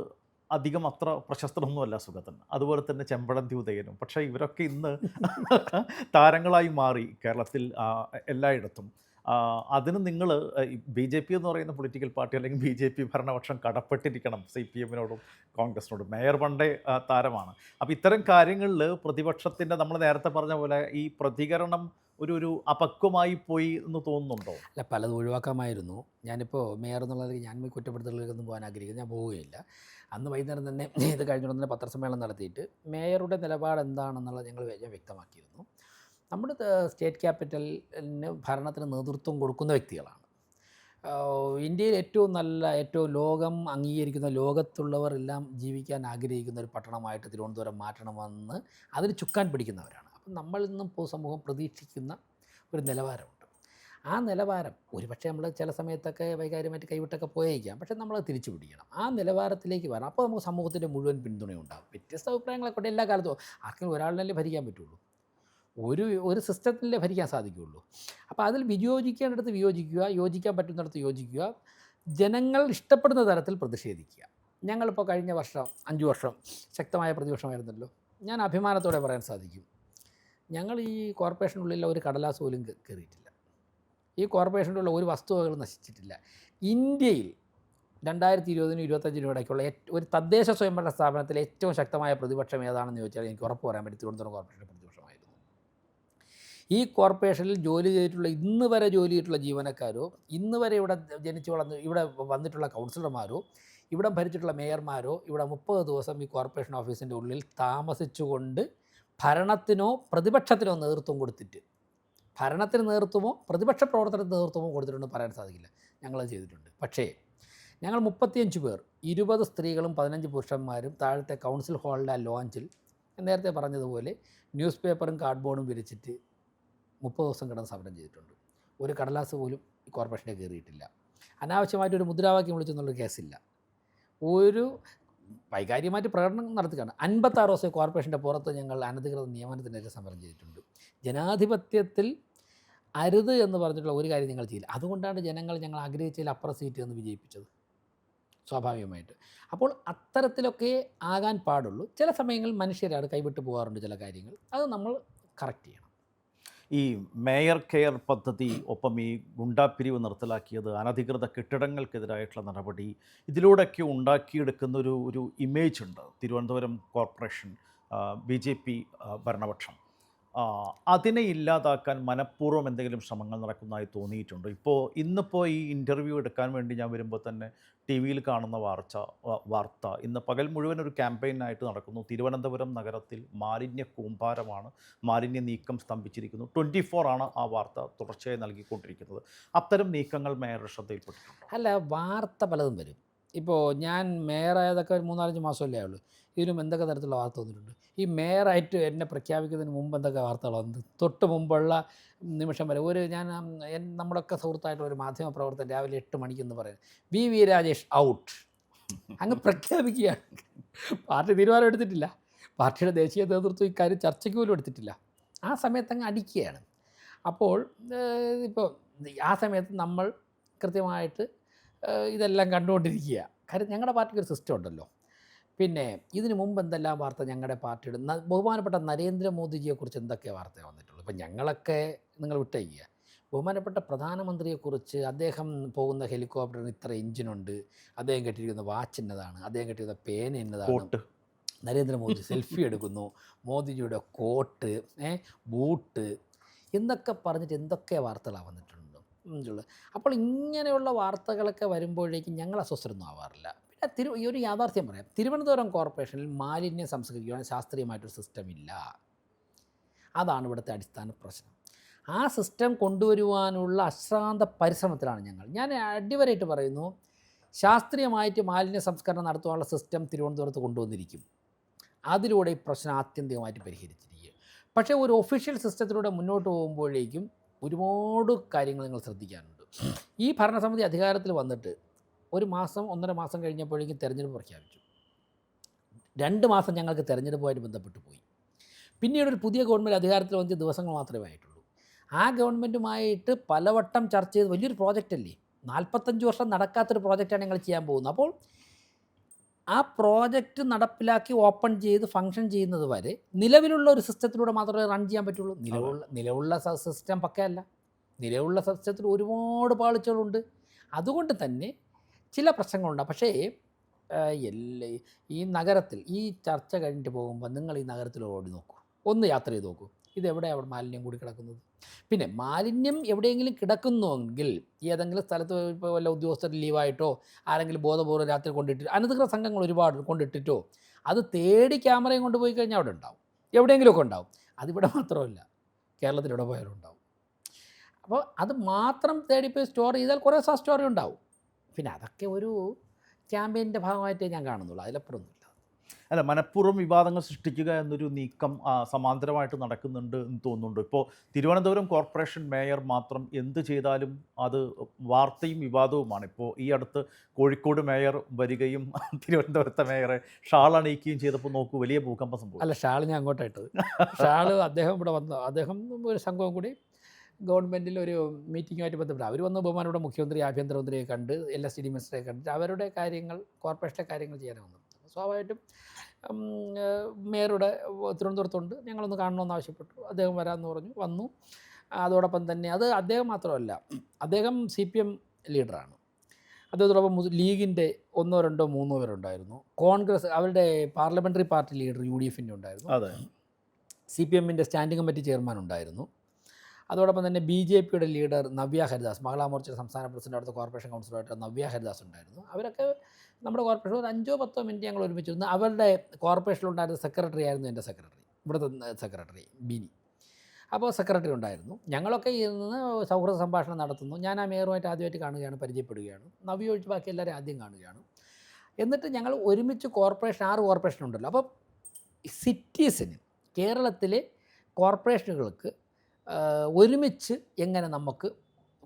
അധികം അത്ര പ്രശസ്തരൊന്നുമല്ല സുഗതൻ, അതുപോലെ തന്നെ ചെമ്പഴന്തി ഉദയനും. പക്ഷേ ഇവരൊക്കെ ഇന്ന് താരങ്ങളായി മാറി കേരളത്തിൽ എല്ലായിടത്തും. അതിന് നിങ്ങൾ BJP എന്ന് പറയുന്ന പൊളിറ്റിക്കൽ പാർട്ടി അല്ലെങ്കിൽ BJP ഭരണപക്ഷം കടപ്പെട്ടിരിക്കണം CPM-നോടും കോൺഗ്രസിനോടും. മേയർ പണ്ടേ താരമാണ്. അപ്പോൾ ഇത്തരം കാര്യങ്ങളിൽ പ്രതിപക്ഷത്തിൻ്റെ, നമ്മൾ നേരത്തെ പറഞ്ഞ പോലെ ഈ പ്രതികരണം ഒരു അപക്വമായി പോയി എന്ന് തോന്നുന്നുണ്ടോ? അല്ല, പലതും ഒഴിവാക്കാമായിരുന്നു. ഞാനിപ്പോൾ മേയർ എന്നുള്ളത് ഞാൻ കുറ്റപ്പെടുത്തലുകൾക്കൊന്നും പോകാൻ ആഗ്രഹിക്കുന്നത്, ഞാൻ പോവുകയില്ല. അന്ന് വൈകുന്നേരം തന്നെ ഇത് കഴിഞ്ഞുകൊണ്ട് തന്നെ പത്രസമ്മേളനം നടത്തിയിട്ട് മേയറുടെ നിലപാട് എന്താണെന്നുള്ളത് ഞാൻ വ്യക്തമാക്കിയിരുന്നു. നമ്മുടെ സ്റ്റേറ്റ് ക്യാപിറ്റലിന് ഭരണത്തിന് നേതൃത്വം കൊടുക്കുന്ന വ്യക്തികളാണ്. ഇന്ത്യയിൽ ഏറ്റവും നല്ല, ഏറ്റവും ലോകം അംഗീകരിക്കുന്ന, ലോകത്തുള്ളവർ എല്ലാം ജീവിക്കാൻ ആഗ്രഹിക്കുന്ന ഒരു പട്ടണമായിട്ട് തിരുവനന്തപുരം മാറ്റണമെന്ന് അതിന് ചുക്കാൻ പിടിക്കുന്നവരാണ്. അപ്പം നമ്മളിൽ നിന്നും പൊതുസമൂഹം പ്രതീക്ഷിക്കുന്ന ഒരു നിലവാരമുണ്ട്. ആ നിലവാരം ഒരുപക്ഷെ നമ്മൾ ചില സമയത്തൊക്കെ വൈകാര്യമായിട്ട് കൈവിട്ടൊക്കെ പോയേക്കാം, പക്ഷേ നമ്മളത് തിരിച്ചു പിടിക്കണം. ആ നിലവാരത്തിലേക്ക് വരണം. അപ്പോൾ നമുക്ക് സമൂഹത്തിൻ്റെ മുഴുവൻ പിന്തുണയുണ്ടാകും. വ്യത്യസ്ത അഭിപ്രായങ്ങളെ കൊണ്ട് എല്ലാ കാലത്തും ആർക്കും ഒരാളിനല്ലേ ഭരിക്കാൻ പറ്റുള്ളൂ, ഒരു സിസ്റ്റത്തിലേ ഭരിക്കാൻ സാധിക്കുകയുള്ളൂ. അപ്പോൾ അതിൽ വിയോജിക്കേണ്ടിടത്ത് വിയോജിക്കുക, യോജിക്കാൻ പറ്റുന്നിടത്ത് യോജിക്കുക, ജനങ്ങൾ ഇഷ്ടപ്പെടുന്ന തരത്തിൽ പ്രതിഷേധിക്കുക. ഞങ്ങളിപ്പോൾ കഴിഞ്ഞ വർഷം 5 വർഷം ശക്തമായ പ്രതിപക്ഷമായിരുന്നല്ലോ. ഞാൻ അഭിമാനത്തോടെ പറയാൻ സാധിക്കും, ഞങ്ങൾ ഈ കോർപ്പറേഷനുള്ളിൽ ഒരു കടലാസ് പോലും കയറിയിട്ടില്ല. ഈ കോർപ്പറേഷനിലുള്ള ഒരു വസ്തുവകകളും നശിച്ചിട്ടില്ല. ഇന്ത്യയിൽ 2020-നും 2025-നും ഇടയ്ക്കുള്ള ഒരു തദ്ദേശ സ്വയംഭരണ സ്ഥാപനത്തിലെ ഏറ്റവും ശക്തമായ പ്രതിപക്ഷം ഏതാണെന്ന് ചോദിച്ചാൽ എനിക്ക് ഉറപ്പ് പറയാൻ പറ്റും, തിരുവനന്തപുരം കോർപ്പറേഷൻ്റെ പ്രതിപക്ഷമായിരുന്നു. ഈ കോർപ്പറേഷനിൽ ജോലി ചെയ്തിട്ടുള്ള, ഇന്ന് വരെ ജോലി ചെയ്തിട്ടുള്ള ജീവനക്കാരോ, ഇന്ന് വരെ ഇവിടെ ജനിച്ചു വളർന്ന് ഇവിടെ വന്നിട്ടുള്ള കൗൺസിലർമാരോ, ഇവിടെ ഭരിച്ചിട്ടുള്ള മേയർമാരോ ഇവിടെ 30 ദിവസം ഈ കോർപ്പറേഷൻ ഓഫീസിൻ്റെ ഉള്ളിൽ താമസിച്ചുകൊണ്ട് ഭരണത്തിനോ പ്രതിപക്ഷത്തിനോ നേതൃത്വം കൊടുത്തിട്ട്, ഭരണത്തിന് നേതൃത്വമോ പ്രതിപക്ഷ പ്രവർത്തനത്തിന് നേതൃത്വമോ കൊടുത്തിട്ടുണ്ടെന്ന് പറയാൻ സാധിക്കില്ല. ഞങ്ങളത് ചെയ്തിട്ടുണ്ട്. പക്ഷേ ഞങ്ങൾ 35 പേർ, 20 സ്ത്രീകളും 15 പുരുഷന്മാരും താഴത്തെ കൗൺസിൽ ഹാളിലെ ആ ലോഞ്ചിൽ നേരത്തെ പറഞ്ഞതുപോലെ ന്യൂസ് പേപ്പറും കാർഡ്ബോർഡും വിരിച്ചിട്ട് 30 ദിവസം കിടന്ന് സമരം ചെയ്തിട്ടുണ്ട്. ഒരു കടലാസ് പോലും ഈ കോർപ്പറേഷനെ കയറിയിട്ടില്ല. അനാവശ്യമായിട്ടൊരു മുദ്രാവാക്യം വിളിച്ചെന്നുള്ളൊരു കേസില്ല. ഒരു വൈകാര്യമായിട്ട് പ്രകടനം നടത്തുകയാണ്. 56 ദിവസം കോർപ്പറേഷൻ്റെ പുറത്ത് ഞങ്ങൾ അനധികൃത നിയമനത്തിനെതിരെ സമരം ചെയ്തിട്ടുണ്ട്. ജനാധിപത്യത്തിൽ അരുത് എന്ന് പറഞ്ഞിട്ടുള്ള ഒരു കാര്യം ഞങ്ങൾ ചെയ്യില്ല. അതുകൊണ്ടാണ് ജനങ്ങൾ ഞങ്ങൾ ആഗ്രഹിച്ചതിൽ അപ്പുറം സീറ്റ് എന്ന് വിജയിപ്പിച്ചത്, സ്വാഭാവികമായിട്ട്. അപ്പോൾ അത്തരത്തിലൊക്കെ ആകാൻ പാടുള്ളൂ. ചില സമയങ്ങളിൽ മനുഷ്യരാണ് കൈവിട്ട് പോകാറുണ്ട് ചില കാര്യങ്ങൾ, അത് നമ്മൾ കറക്റ്റ് ചെയ്യണം. ഈ മേയർ കെയർ പദ്ധതി, ഒപ്പം ഈ ഗുണ്ടാപ്പിരിവ് നിർത്തലാക്കിയത്, അനധികൃത കെട്ടിടങ്ങൾക്കെതിരായിട്ടുള്ള നടപടി, ഇതിലൂടെയൊക്കെ ഉണ്ടാക്കിയെടുക്കുന്ന ഒരു ഇമേജ് ഉണ്ട് തിരുവനന്തപുരം കോർപ്പറേഷൻ BJP ഭരണപക്ഷം. അതിനെ ഇല്ലാതാക്കാൻ മനഃപൂർവ്വം എന്തെങ്കിലും ശ്രമങ്ങൾ നടക്കുന്നതായി തോന്നിയിട്ടുണ്ട്? ഇന്നിപ്പോൾ ഈ ഇൻ്റർവ്യൂ എടുക്കാൻ വേണ്ടി ഞാൻ വരുമ്പോൾ തന്നെ TV-യിൽ കാണുന്ന വാർത്ത ഇന്ന് പകൽ മുഴുവൻ ഒരു ക്യാമ്പയിനായിട്ട് നടക്കുന്നു. തിരുവനന്തപുരം നഗരത്തിൽ മാലിന്യ കൂമ്പാരമാണ്, മാലിന്യ നീക്കം സ്തംഭിച്ചിരിക്കുന്നു. 24 ആണ് ആ വാർത്ത തുടർച്ചയായി നൽകിക്കൊണ്ടിരിക്കുന്നത്. അത്തരം നീക്കങ്ങൾ മേയറുടെ ശ്രദ്ധയിൽപ്പെട്ടിട്ടുണ്ട്? അല്ല, വാർത്ത പലതും വരും. ഇപ്പോൾ ഞാൻ മേയറായതൊക്കെ ഒരു 3-4 മാസമല്ലേ ആയുള്ളൂ. ഇതിനും എന്തൊക്കെ തരത്തിലുള്ള വാർത്ത വന്നിട്ടുണ്ട്. ഈ മേയറായിട്ട് എന്നെ പ്രഖ്യാപിക്കുന്നതിന് മുമ്പ് എന്തൊക്കെ വാർത്തകൾ വന്നത്, തൊട്ട് മുമ്പുള്ള നിമിഷം വരെ നമ്മുടെയൊക്കെ സുഹൃത്തായിട്ടുള്ള ഒരു മാധ്യമ പ്രവർത്തകൻ രാവിലെ 8 മണിക്കെന്ന് പറയുന്നത് വി രാജേഷ് ഔട്ട് അങ്ങ് പ്രഖ്യാപിക്കുകയാണ്. പാർട്ടി തീരുമാനം എടുത്തിട്ടില്ല, പാർട്ടിയുടെ ദേശീയ നേതൃത്വം ഇക്കാര്യം ചർച്ചയ്ക്ക് പോലും എടുത്തിട്ടില്ല. ആ സമയത്ത് അങ്ങ് അടിക്കുകയാണ്. അപ്പോൾ ഇപ്പോൾ ആ സമയത്ത് നമ്മൾ കൃത്യമായിട്ട് ഇതെല്ലാം കണ്ടുകൊണ്ടിരിക്കുക. കാര്യം ഞങ്ങളുടെ പാർട്ടിക്ക് ഒരു സിസ്റ്റം ഉണ്ടല്ലോ. പിന്നെ ഇതിനു മുമ്പ് എന്തെല്ലാം വാർത്ത ഞങ്ങളുടെ പാർട്ടിയുടെ ബഹുമാനപ്പെട്ട നരേന്ദ്രമോദിജിയെക്കുറിച്ച് എന്തൊക്കെ വാർത്തയാണ് വന്നിട്ടുള്ളൂ. ഇപ്പം ഞങ്ങളൊക്കെ നിങ്ങൾ വിട്ടയക്കുക, ബഹുമാനപ്പെട്ട പ്രധാനമന്ത്രിയെക്കുറിച്ച് അദ്ദേഹം പോകുന്ന ഹെലികോപ്റ്ററിന് ഇത്ര എഞ്ചിനുണ്ട്, അദ്ദേഹം കെട്ടിയിരിക്കുന്ന വാച്ച് എന്നതാണ്, അദ്ദേഹം കെട്ടിയിരിക്കുന്ന പേന എന്നതാണ്, നരേന്ദ്രമോദി സെൽഫി എടുക്കുന്നു, മോദിജിയുടെ കോട്ട്, ബൂട്ട് എന്നൊക്കെ പറഞ്ഞിട്ട് എന്തൊക്കെ വാർത്തകളാണ് വന്നിട്ടുണ്ട്. അപ്പോൾ ഇങ്ങനെയുള്ള വാർത്തകളൊക്കെ വരുമ്പോഴേക്കും ഞങ്ങൾ അസ്വസ്ഥരൊന്നും ആവാറില്ല. പിന്നെ ഈ ഒരു യാഥാർത്ഥ്യം പറയാം, തിരുവനന്തപുരം കോർപ്പറേഷനിൽ മാലിന്യം സംസ്കരിക്കുവാൻ ശാസ്ത്രീയമായിട്ടൊരു സിസ്റ്റം ഇല്ല. അതാണ് ഇവിടുത്തെ അടിസ്ഥാന പ്രശ്നം. ആ സിസ്റ്റം കൊണ്ടുവരുവാനുള്ള അശ്രാന്ത പരിശ്രമത്തിലാണ് ഞങ്ങൾ. ഞാൻ അടിവരായിട്ട് പറയുന്നു, ശാസ്ത്രീയമായിട്ട് മാലിന്യ സംസ്കരണം നടത്തുവാനുള്ള സിസ്റ്റം തിരുവനന്തപുരത്ത് കൊണ്ടുവന്നിരിക്കും. അതിലൂടെ ഈ പ്രശ്നം ആത്യന്തികമായിട്ട് പരിഹരിച്ചിരിക്കും. പക്ഷേ ഒരു ഒഫീഷ്യൽ സിസ്റ്റത്തിലൂടെ മുന്നോട്ട് പോകുമ്പോഴേക്കും ഒരുപാട് കാര്യങ്ങൾ നിങ്ങൾ ശ്രദ്ധിക്കാനുണ്ട്. ഈ ഭരണസമിതി അധികാരത്തിൽ വന്നിട്ട് 1 മാസം 1.5 മാസം കഴിഞ്ഞപ്പോഴേക്കും തെരഞ്ഞെടുപ്പ് പ്രഖ്യാപിച്ചു. 2 മാസം ഞങ്ങൾക്ക് തെരഞ്ഞെടുപ്പുമായിട്ട് ബന്ധപ്പെട്ട് പോയി. പിന്നീട് ഒരു പുതിയ ഗവൺമെൻറ് അധികാരത്തിൽ വന്ന ദിവസങ്ങൾ മാത്രമേ ആയിട്ടുള്ളൂ. ആ ഗവൺമെൻറ്റുമായിട്ട് പലവട്ടം ചർച്ച ചെയ്ത് വലിയൊരു പ്രോജക്റ്റല്ലേ, 45 വർഷം നടക്കാത്തൊരു പ്രോജക്റ്റാണ് ഞങ്ങൾ ചെയ്യാൻ പോകുന്നത്. അപ്പോൾ ആ പ്രോജക്റ്റ് നടപ്പിലാക്കി ഓപ്പൺ ചെയ്ത് ഫങ്ഷൻ ചെയ്യുന്നത് വരെ നിലവിലുള്ള ഒരു സിസ്റ്റത്തിലൂടെ മാത്രമേ റൺ ചെയ്യാൻ പറ്റുള്ളൂ. നിലവിലുള്ള സിസ്റ്റം പക്കയല്ല, നിലവിലുള്ള സിസ്റ്റത്തിൽ ഒരുപാട് പാളിച്ചകളുണ്ട്. അതുകൊണ്ട് തന്നെ ചില പ്രശ്നങ്ങളുണ്ട്. പക്ഷേ ഈ നഗരത്തിൽ ഈ ചർച്ച കഴിഞ്ഞിട്ട് പോകുമ്പോൾ നിങ്ങൾ ഈ നഗരത്തിൽ ഓടി നോക്കൂ, ഒന്ന് യാത്ര ചെയ്ത് നോക്കൂ, ഇതെവിടെയാണ് അവിടെ മാലിന്യം കൂടി കിടക്കുന്നത്. പിന്നെ മാലിന്യം എവിടെയെങ്കിലും കിടക്കുന്നുവെങ്കിൽ ഏതെങ്കിലും സ്ഥലത്ത് ഇപ്പോൾ വല്ല ഉദ്യോഗസ്ഥർ ലീവായിട്ടോ ആരെങ്കിലും ബോധപൂർവ്വം രാത്രി കൊണ്ടിട്ട്, അനധികൃത സംഘങ്ങൾ ഒരുപാട് കൊണ്ടിട്ടിട്ടോ, അത് തേടി ക്യാമറയും കൊണ്ടുപോയി കഴിഞ്ഞാൽ അവിടെ ഉണ്ടാവും, എവിടെയെങ്കിലുമൊക്കെ ഉണ്ടാവും. അതിവിടെ മാത്രമല്ല, കേരളത്തിൽ എവിടെ പോയാലും ഉണ്ടാവും. അപ്പോൾ അത് മാത്രം തേടിപ്പോയി സ്റ്റോർ ചെയ്താൽ കുറേ സ്റ്റോറി ഉണ്ടാവും. പിന്നെ അതൊക്കെ ഒരു ക്യാമ്പയിൻ്റെ ഭാഗമായിട്ടേ ഞാൻ കാണുന്നുള്ളൂ, അതിലപ്പുറമൊന്നുമില്ല. അല്ല, മനഃപൂർവ്വം വിവാദങ്ങൾ സൃഷ്ടിക്കുക എന്നൊരു നീക്കം സമാന്തരമായിട്ട് നടക്കുന്നുണ്ട് എന്ന് തോന്നുന്നുണ്ട്. ഇപ്പോൾ തിരുവനന്തപുരം കോർപ്പറേഷൻ മേയർ മാത്രം എന്ത് ചെയ്താലും അത് വാർത്തയും വിവാദവുമാണ്. ഇപ്പോൾ ഈ അടുത്ത് കോഴിക്കോട് മേയർ വരികയും തിരുവനന്തപുരത്തെ മേയറെ ഷാൾ അണിയിക്കുകയും ചെയ്തപ്പോൾ നോക്കൂ, വലിയ ഭൂകമ്പം സംഭവിച്ചു. അല്ല, ഷാൾ ഞാൻ അങ്ങോട്ടായിട്ടത്. ഷാൾ അദ്ദേഹം ഇവിടെ വന്നു, അദ്ദേഹം ഒരു സംഘവും കൂടി ഗവൺമെൻറ്റിൽ ഒരു മീറ്റിങ്ങുമായിട്ട് ബന്ധപ്പെട്ട് അവർ വന്ന് ബഹുമാനോടെ മുഖ്യമന്ത്രി, ആഭ്യന്തരമന്ത്രിയെ കണ്ട്, LSTD മിനിസ്റ്ററെ കണ്ടിട്ട് അവരുടെ കാര്യങ്ങൾ, കോർപ്പറേഷൻ്റെ കാര്യങ്ങൾ ചെയ്യാനാണ് വന്നത്. സ്വാഭാവികമായിട്ടും മേയറുടെ തിരുവനന്തപുരത്തുണ്ട്, ഞങ്ങളൊന്ന് കാണണമെന്ന് ആവശ്യപ്പെട്ടു. അദ്ദേഹം വരാമെന്ന് പറഞ്ഞു, വന്നു. അതോടൊപ്പം തന്നെ അത് അദ്ദേഹം മാത്രമല്ല, അദ്ദേഹം CPM ലീഡറാണ്. അദ്ദേഹത്തോടൊപ്പം ലീഗിൻ്റെ 1, 2, 3 പേരുണ്ടായിരുന്നു. കോൺഗ്രസ് അവരുടെ പാർലമെൻ്ററി പാർട്ടി ലീഡർ UDFൻ്റെ ഉണ്ടായിരുന്നു. അതെ. CPMൻ്റെ സ്റ്റാൻഡിംഗ് കമ്മിറ്റി ചെയർമാൻ ഉണ്ടായിരുന്നു. അതോടൊപ്പം തന്നെ BJPയുടെ ലീഡർ നവ്യ ഹരിദാസ്, മഹിളാ മോർച്ചയുടെ സംസ്ഥാന പ്രസിഡന്റ്, അടുത്ത കോർപ്പറേഷൻ കൗൺസിലറായിട്ട് നവ്യ ഹരിദാസ് ഉണ്ടായിരുന്നു. അവരൊക്കെ നമ്മുടെ കോർപ്പറേഷൻ ഒരു 5-10 മിനിറ്റ് ഞങ്ങൾ ഒരുമിച്ചിരുന്നു. അവരുടെ കോർപ്പറേഷനിലുണ്ടായിരുന്ന സെക്രട്ടറി ആയിരുന്നു എൻ്റെ സെക്രട്ടറി, ഇവിടുത്തെ സെക്രട്ടറി ബിനി. അപ്പോൾ സെക്രട്ടറി ഉണ്ടായിരുന്നു. ഞങ്ങളൊക്കെ ഇരുന്ന് സൗഹൃദ സംഭാഷണം നടത്തുന്നു. ഞാൻ ആ മേയറുമായിട്ട് ആദ്യമായിട്ട് കാണുകയാണ്, പരിചയപ്പെടുകയാണ്. നവ്യ ഒഴിച്ച് ബാക്കി എല്ലാവരും ആദ്യം കാണുകയാണ്. എന്നിട്ട് ഞങ്ങൾ ഒരുമിച്ച് 6 കോർപ്പറേഷൻ ഉണ്ടല്ലോ. അപ്പോൾ സിറ്റീസിന്, കേരളത്തിലെ കോർപ്പറേഷനുകൾക്ക് ഒരുമിച്ച് എങ്ങനെ നമുക്ക്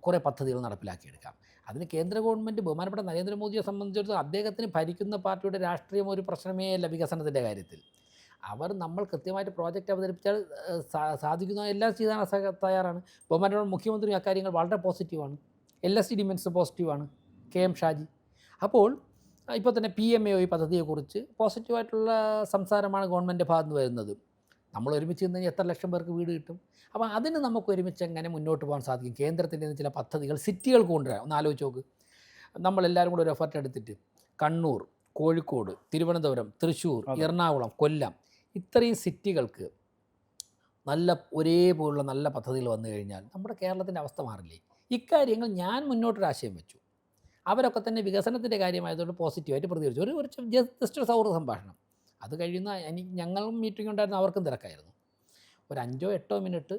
കുറേ പദ്ധതികൾ നടപ്പിലാക്കിയെടുക്കാം. അതിന് കേന്ദ്ര ഗവൺമെൻറ്, ബഹുമാനപ്പെട്ട നരേന്ദ്രമോദിയെ സംബന്ധിച്ചിടത്തോളം അദ്ദേഹത്തിന് ഭരിക്കുന്ന പാർട്ടിയുടെ രാഷ്ട്രീയം ഒരു പ്രശ്നമേ അല്ല വികസനത്തിൻ്റെ കാര്യത്തിൽ. അവർ നമ്മൾ കൃത്യമായിട്ട് പ്രോജക്റ്റ് അവതരിപ്പിച്ചാൽ സാധിക്കുന്ന എല്ലാം ചെയ്യാൻ തയ്യാറാണ്. ബഹുമാനപ്പെട്ട മുഖ്യമന്ത്രി അക്കാര്യങ്ങൾ വളരെ പോസിറ്റീവാണ്. LSTD മിനിസ്റ്റർ പോസിറ്റീവാണ്, KM ഷാജി. അപ്പോൾ ഇപ്പോൾ തന്നെ PMAY പദ്ധതിയെക്കുറിച്ച് പോസിറ്റീവായിട്ടുള്ള സംസാരമാണ് ഗവൺമെൻറ് ഭാഗത്ത് നിന്ന് വരുന്നത്. നമ്മൾ ഒരുമിച്ച് നിന്ന് എത്ര ലക്ഷം പേർക്ക് വീട് കിട്ടും? അപ്പോൾ അതിന് നമുക്ക് ഒരുമിച്ച് എങ്ങനെ മുന്നോട്ട് പോകാൻ സാധിക്കും? കേന്ദ്രത്തിൻ്റെ ചില പദ്ധതികൾ സിറ്റികൾക്ക് കൊണ്ടുവരാം. ഒന്ന് ആലോചിച്ച് നോക്ക്, നമ്മളെല്ലാവരും കൂടെ ഒരു എഫർട്ട് എടുത്തിട്ട് കണ്ണൂർ, കോഴിക്കോട്, തിരുവനന്തപുരം, തൃശ്ശൂർ, എറണാകുളം, കൊല്ലം, ഇത്രയും സിറ്റികൾക്ക് നല്ല ഒരേപോലുള്ള നല്ല പദ്ധതികൾ വന്നു കഴിഞ്ഞാൽ നമ്മുടെ കേരളത്തിൻ്റെ അവസ്ഥ മാറില്ലേ? ഇക്കാര്യങ്ങൾ ഞാൻ മുന്നോട്ടൊരാശയം വെച്ചു. അവരൊക്കെ തന്നെ വികസനത്തിൻ്റെ കാര്യമായതുകൊണ്ട് പോസിറ്റീവായിട്ട് പ്രതികരിച്ചു. ഒരു ജസ്റ്റ് ഒരു സൗഹൃദ സംഭാഷണം. അത് കഴിയുന്ന ഞങ്ങളും മീറ്റിംഗ് ഉണ്ടായിരുന്നു, അവർക്കും തിരക്കായിരുന്നു. ഒരു 5-8 മിനിറ്റ്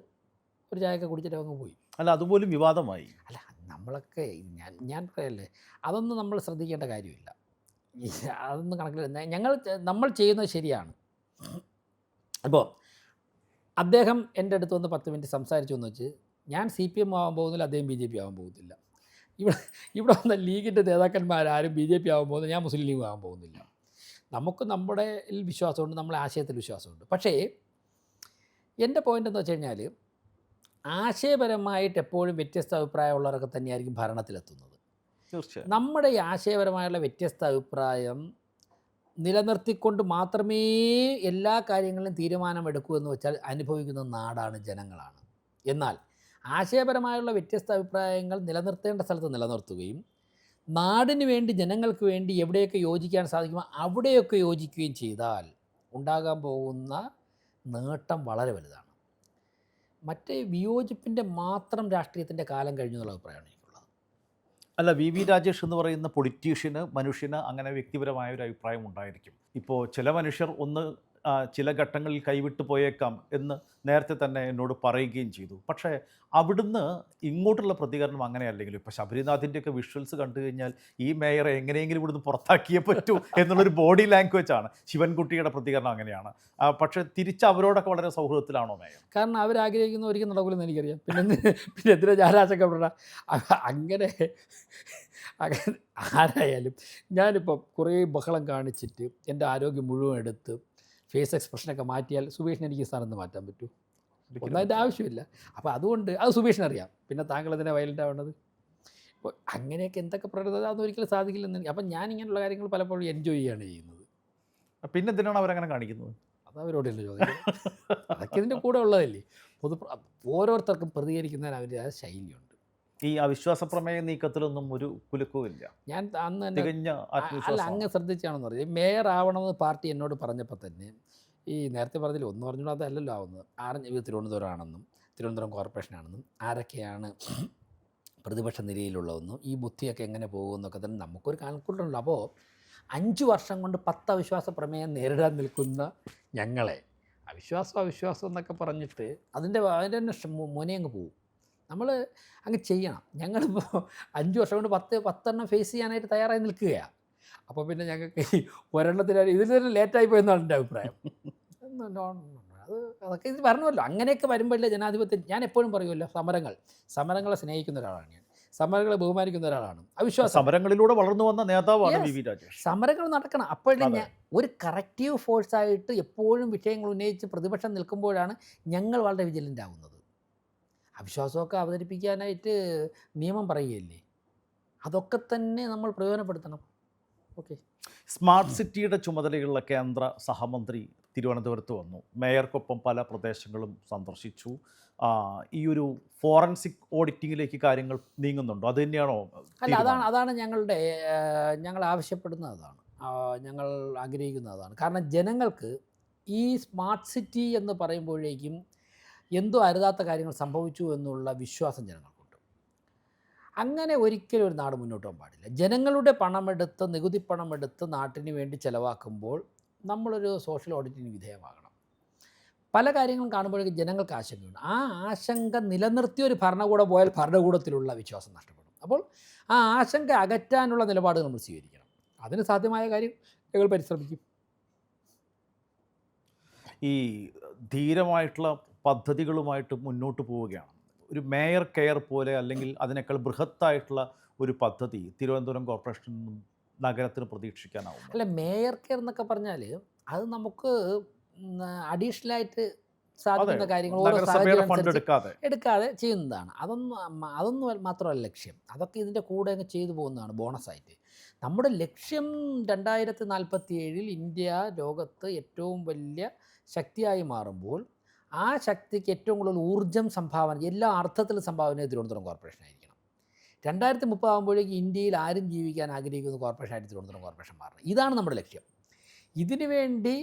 ഒരു ചായയൊക്കെ കുടിച്ചിട്ട് അങ്ങ് പോയി. അല്ല, അതുപോലും വിവാദമായി. അല്ല, നമ്മളൊക്കെ ഞാൻ പറയല്ലേ, അതൊന്നും നമ്മൾ ശ്രദ്ധിക്കേണ്ട കാര്യമില്ല. അതൊന്നും കണക്കിൽ നമ്മൾ ചെയ്യുന്നത് ശരിയാണ്. അപ്പോൾ അദ്ദേഹം എൻ്റെ അടുത്ത് വന്ന് 10 മിനിറ്റ് സംസാരിച്ചു എന്ന് വെച്ച് ഞാൻ CPM ആവാൻ പോകുന്നില്ല, അദ്ദേഹം BJP ആവാൻ പോകുന്നില്ല. ഇവിടെ വന്ന ലീഗിൻ്റെ നേതാക്കന്മാരാരും BJP ആവാൻ പോകുന്നില്ല, ഞാൻ മുസ്ലിം ലീഗ് ആവാൻ പോകുന്നില്ല. നമുക്ക് നമ്മുടെ വിശ്വാസമുണ്ട്, നമ്മളെ ആശയത്തിൽ വിശ്വാസമുണ്ട്. പക്ഷേ എൻ്റെ പോയിൻ്റ് എന്ന് വെച്ച് കഴിഞ്ഞാൽ, ആശയപരമായിട്ട് എപ്പോഴും വ്യത്യസ്ത അഭിപ്രായമുള്ളവരൊക്കെ തന്നെയായിരിക്കും ഭരണത്തിലെത്തുന്നത്. തീർച്ചയായും. നമ്മുടെ ഈ ആശയപരമായുള്ള വ്യത്യസ്ത അഭിപ്രായം നിലനിർത്തിക്കൊണ്ട് മാത്രമേ എല്ലാ കാര്യങ്ങളിലും തീരുമാനമെടുക്കൂ എന്ന് വെച്ചാൽ അനുഭവിക്കുന്ന നാടാണ്, ജനങ്ങളാണ്. എന്നാൽ ആശയപരമായുള്ള വ്യത്യസ്ത അഭിപ്രായങ്ങൾ നിലനിർത്തേണ്ട സ്ഥലത്ത് നിലനിർത്തുകയും നാടിന് വേണ്ടി, ജനങ്ങൾക്ക് വേണ്ടി എവിടെയൊക്കെ യോജിക്കാൻ സാധിക്കുമോ അവിടെയൊക്കെ യോജിക്കുകയും ചെയ്താൽ ഉണ്ടാകാൻ പോകുന്ന നേട്ടം വളരെ വലുതാണ്. മറ്റേ വിയോജിപ്പിൻ്റെ മാത്രം രാഷ്ട്രീയത്തിൻ്റെ കാലം കഴിഞ്ഞു എന്നുള്ള അഭിപ്രായമാണ് എനിക്കുള്ളത്. അല്ല, VV രാജേഷ് എന്ന് പറയുന്ന മനുഷ്യന് അങ്ങനെ വ്യക്തിപരമായ ഒരു അഭിപ്രായം ഉണ്ടായിരിക്കും. ഇപ്പോൾ ചില മനുഷ്യർ ചില ഘട്ടങ്ങളിൽ കൈവിട്ടു പോയേക്കാം എന്ന് നേരത്തെ തന്നെ എന്നോട് പറയുകയും ചെയ്തു. പക്ഷേ അവിടുന്ന് ഇങ്ങോട്ടുള്ള പ്രതികരണം അങ്ങനെയല്ലെങ്കിലും, ഇപ്പോൾ ശബരിനാഥിൻ്റെയൊക്കെ വിഷ്വൽസ് കണ്ടു കഴിഞ്ഞാൽ ഈ മേയറെ എങ്ങനെയെങ്കിലും ഇവിടുന്ന് പുറത്താക്കിയേ പറ്റൂ എന്നുള്ളൊരു ബോഡി ലാംഗ്വേജാണ്. ശിവൻകുട്ടിയുടെ പ്രതികരണം അങ്ങനെയാണ്. പക്ഷേ തിരിച്ച് അവരോടൊക്കെ വളരെ സൗഹൃദത്തിലാണോ മേയർ? കാരണം അവരാഗ്രഹിക്കുന്ന ഒരിക്കലും നടക്കില്ലെന്ന് എനിക്കറിയാം. പിന്നെ എന്തിനാ ഞാനാശങ്ക പെട? അങ്ങനെ ആരായാലും ഞാനിപ്പം കുറേ ബഹളം കാണിച്ചിട്ട് എൻ്റെ ആരോഗ്യം മുഴുവൻ എടുത്ത് ഫേസ് എക്സ്പ്രഷനൊക്കെ മാറ്റിയാൽ സുബേഷിന് എനിക്ക് സ്ഥാനത്ത് മാറ്റാൻ പറ്റൂ? ഒന്നും അതിൻ്റെ ആവശ്യമില്ല. അപ്പോൾ അതുകൊണ്ട് അത് സുബേഷിനറിയാം. പിന്നെ താങ്കൾ എന്തിനാ വയലൻ്റ് ആവേണ്ടത്? അപ്പോൾ അങ്ങനെയൊക്കെ എന്തൊക്കെ പ്രകൃതത അതൊന്നും ഒരിക്കലും സാധിക്കില്ലെന്ന്. അപ്പം ഞാൻ ഇങ്ങനെയുള്ള കാര്യങ്ങൾ പലപ്പോഴും എൻജോയ് ചെയ്യുകയാണ് ചെയ്യുന്നത്. പിന്നെ എന്തിനാണ് അവരങ്ങനെ കാണിക്കുന്നത്? അത് അവരോടല്ലേ ചോദിക്കുന്നത്? അതൊക്കെ ഇതിൻ്റെ കൂടെ ഉള്ളതല്ലേ. ഓരോരുത്തർക്കും പ്രതികരിക്കുന്നതിന് അവരുടെ ശൈലിയുണ്ട്. ഈ അവിശ്വാസ പ്രമേയ നീക്കത്തിലൊന്നും ഒരു കുലുക്കവുമില്ല. ഞാൻ അന്ന് തന്നെ തികഞ്ഞ അല്ല, ആത്മവിശ്വാസം. അങ്ങ് ശ്രദ്ധിച്ചാണെന്ന് പറയും. മേയർ ആവണമെന്ന് പാർട്ടി എന്നോട് പറഞ്ഞപ്പോൾ തന്നെ ഈ നേരത്തെ പറഞ്ഞില്ല, ഒന്ന് പറഞ്ഞോളൂ അതല്ലല്ലോ ആവുന്നത്. തിരുവനന്തപുരം ആണെന്നും തിരുവനന്തപുരം കോർപ്പറേഷനാണെന്നും ആരൊക്കെയാണ് പ്രതിപക്ഷ നിരയിലുള്ളതെന്നും ഈ ബുദ്ധിയൊക്കെ എങ്ങനെ പോകുമെന്നൊക്കെ തന്നെ നമുക്കൊരു കണക്കൂട്ടുണ്ടല്ലോ. അപ്പോൾ 5 വർഷം കൊണ്ട് 10 അവിശ്വാസ പ്രമേയം നേരിടാൻ നിൽക്കുന്ന ഞങ്ങളെ അവിശ്വാസം എന്നൊക്കെ പറഞ്ഞിട്ട് അതിൻ്റെ തന്നെ മുനെ അങ്ങ് പോവും. നമ്മൾ അങ്ങ് ചെയ്യണം. ഞങ്ങളിപ്പോൾ 5 വർഷം കൊണ്ട് 10 ഫേസ് ചെയ്യാനായിട്ട് തയ്യാറായി നിൽക്കുകയാണ്. അപ്പോൾ പിന്നെ ഞങ്ങൾക്ക് ഈ ഒരെണ്ണത്തിന് ഇതിൽ തന്നെ ലേറ്റായി പോയെന്നാണ് എൻ്റെ അഭിപ്രായം. അത് അതൊക്കെ ഇത് വരണമല്ലോ. അങ്ങനെയൊക്കെ വരുമ്പോഴല്ലേ ജനാധിപത്യം. ഞാൻ എപ്പോഴും പറയുമല്ലോ, സമരങ്ങളെ സ്നേഹിക്കുന്ന ഒരാളാണ് ഞാൻ. സമരങ്ങളെ ബഹുമാനിക്കുന്ന ഒരാളാണ്. അവിശ്വാസം സമരങ്ങളിലൂടെ വളർന്നു വന്ന നേതാവാണ് Yes. വി രാജേഷ്. സമരങ്ങൾ നടക്കണം. അപ്പോഴേ അതെ. ഒരു കറക്റ്റീവ് ഫോഴ്സായിട്ട് എപ്പോഴും വിഷയങ്ങൾ ഉന്നയിച്ച് പ്രതിപക്ഷം നിൽക്കുമ്പോഴാണ് ഞങ്ങൾ വളരെ വിജിലൻ്റ് ആവുന്നത്. അവിശ്വാസമൊക്കെ അവതരിപ്പിക്കാനായിട്ട് നിയമം പറയുകയല്ലേ, അതൊക്കെ തന്നെ നമ്മൾ പ്രയോജനപ്പെടുത്തണം. ഓക്കെ. സ്മാർട്ട് സിറ്റിയുടെ ചുമതലയുള്ള കേന്ദ്ര സഹമന്ത്രി തിരുവനന്തപുരത്ത് വന്നു. മേയർക്കൊപ്പം പല പ്രദേശങ്ങളും സന്ദർശിച്ചു. ഈ ഒരു ഫോറൻസിക് ഓഡിറ്റിങ്ങിലേക്ക് കാര്യങ്ങൾ നീങ്ങുന്നുണ്ടോ? അത് തന്നെയാണോ അല്ല, തീരുമാനം? അതാണ് ഞങ്ങൾ ആവശ്യപ്പെടുന്നത്, അതാണ് ഞങ്ങൾ ആഗ്രഹിക്കുന്നതാണ്. കാരണം ജനങ്ങൾക്ക് ഈ സ്മാർട്ട് സിറ്റി എന്ന് പറയുമ്പോഴേക്കും എന്തോ അരുതാത്ത കാര്യങ്ങൾ സംഭവിച്ചു എന്നുള്ള വിശ്വാസം ജനങ്ങൾക്കുണ്ട്. അങ്ങനെ ഒരിക്കലും ഒരു നാട് മുന്നോട്ട് പോകാൻ പാടില്ല. ജനങ്ങളുടെ പണമെടുത്ത്, നികുതി പണമെടുത്ത് നാട്ടിന് വേണ്ടി ചിലവാക്കുമ്പോൾ നമ്മളൊരു സോഷ്യൽ ഓഡിറ്റിന് വിധേയമാകണം. പല കാര്യങ്ങളും കാണുമ്പോഴേക്കും ജനങ്ങൾക്ക് ആശങ്കയുണ്ട്. ആ ആശങ്ക നിലനിർത്തിയ ഒരു ഭരണകൂടം പോയാൽ ഭരണകൂടത്തിലുള്ള വിശ്വാസം നഷ്ടപ്പെടും. അപ്പോൾ ആ ആശങ്ക അകറ്റാനുള്ള നിലപാട് നമ്മൾ സ്വീകരിക്കണം. അതിന് സാധ്യമായ കാര്യം ഞങ്ങൾ പരിശ്രമിക്കും. ഈ ധീരമായിട്ടുള്ള പദ്ധതികളുമായിട്ട് മുന്നോട്ട് പോവുകയാണ്. ഒരു മേയർ കെയർ പോലെ അല്ലെങ്കിൽ അതിനേക്കാൾ ബൃഹത്തായിട്ടുള്ള ഒരു പദ്ധതി തിരുവനന്തപുരം കോർപ്പറേഷൻ നഗരത്തിന് പ്രതീക്ഷിക്കാനാവും. അല്ല, മേയർ കെയർ എന്നൊക്കെ പറഞ്ഞാൽ അത് നമുക്ക് അഡീഷണലായിട്ട് സാധിക്കുന്ന കാര്യങ്ങൾ ഓരോ നഗരസഭയുടെ ഫണ്ട് സാഹചര്യം എടുക്കാതെ എടുക്കാതെ ചെയ്യുന്നതാണ്. അതൊന്നും മാത്രമല്ല ലക്ഷ്യം. അതൊക്കെ ഇതിൻ്റെ കൂടെ അങ്ങ് ചെയ്തു പോകുന്നതാണ് ബോണസായിട്ട്. നമ്മുടെ ലക്ഷ്യം 2047 ഇന്ത്യ ലോകത്ത് ഏറ്റവും വലിയ ശക്തിയായി മാറുമ്പോൾ ആ ശക്തിക്ക് ഏറ്റവും കൂടുതൽ ഊർജ്ജം സംഭാവന, എല്ലാ അർത്ഥത്തിലും സംഭാവന തിരുവനന്തപുരം കോർപ്പറേഷൻ ആയിരിക്കണം. 2030 ആകുമ്പോഴേക്കും ഇന്ത്യയിൽ ആരും ജീവിക്കാൻ ആഗ്രഹിക്കുന്ന കോർപ്പറേഷനായിട്ട് തിരുവനന്തപുരം കോർപ്പറേഷൻ മാറണം. ഇതാണ് നമ്മുടെ ലക്ഷ്യം. ഇതിനു വേണ്ടി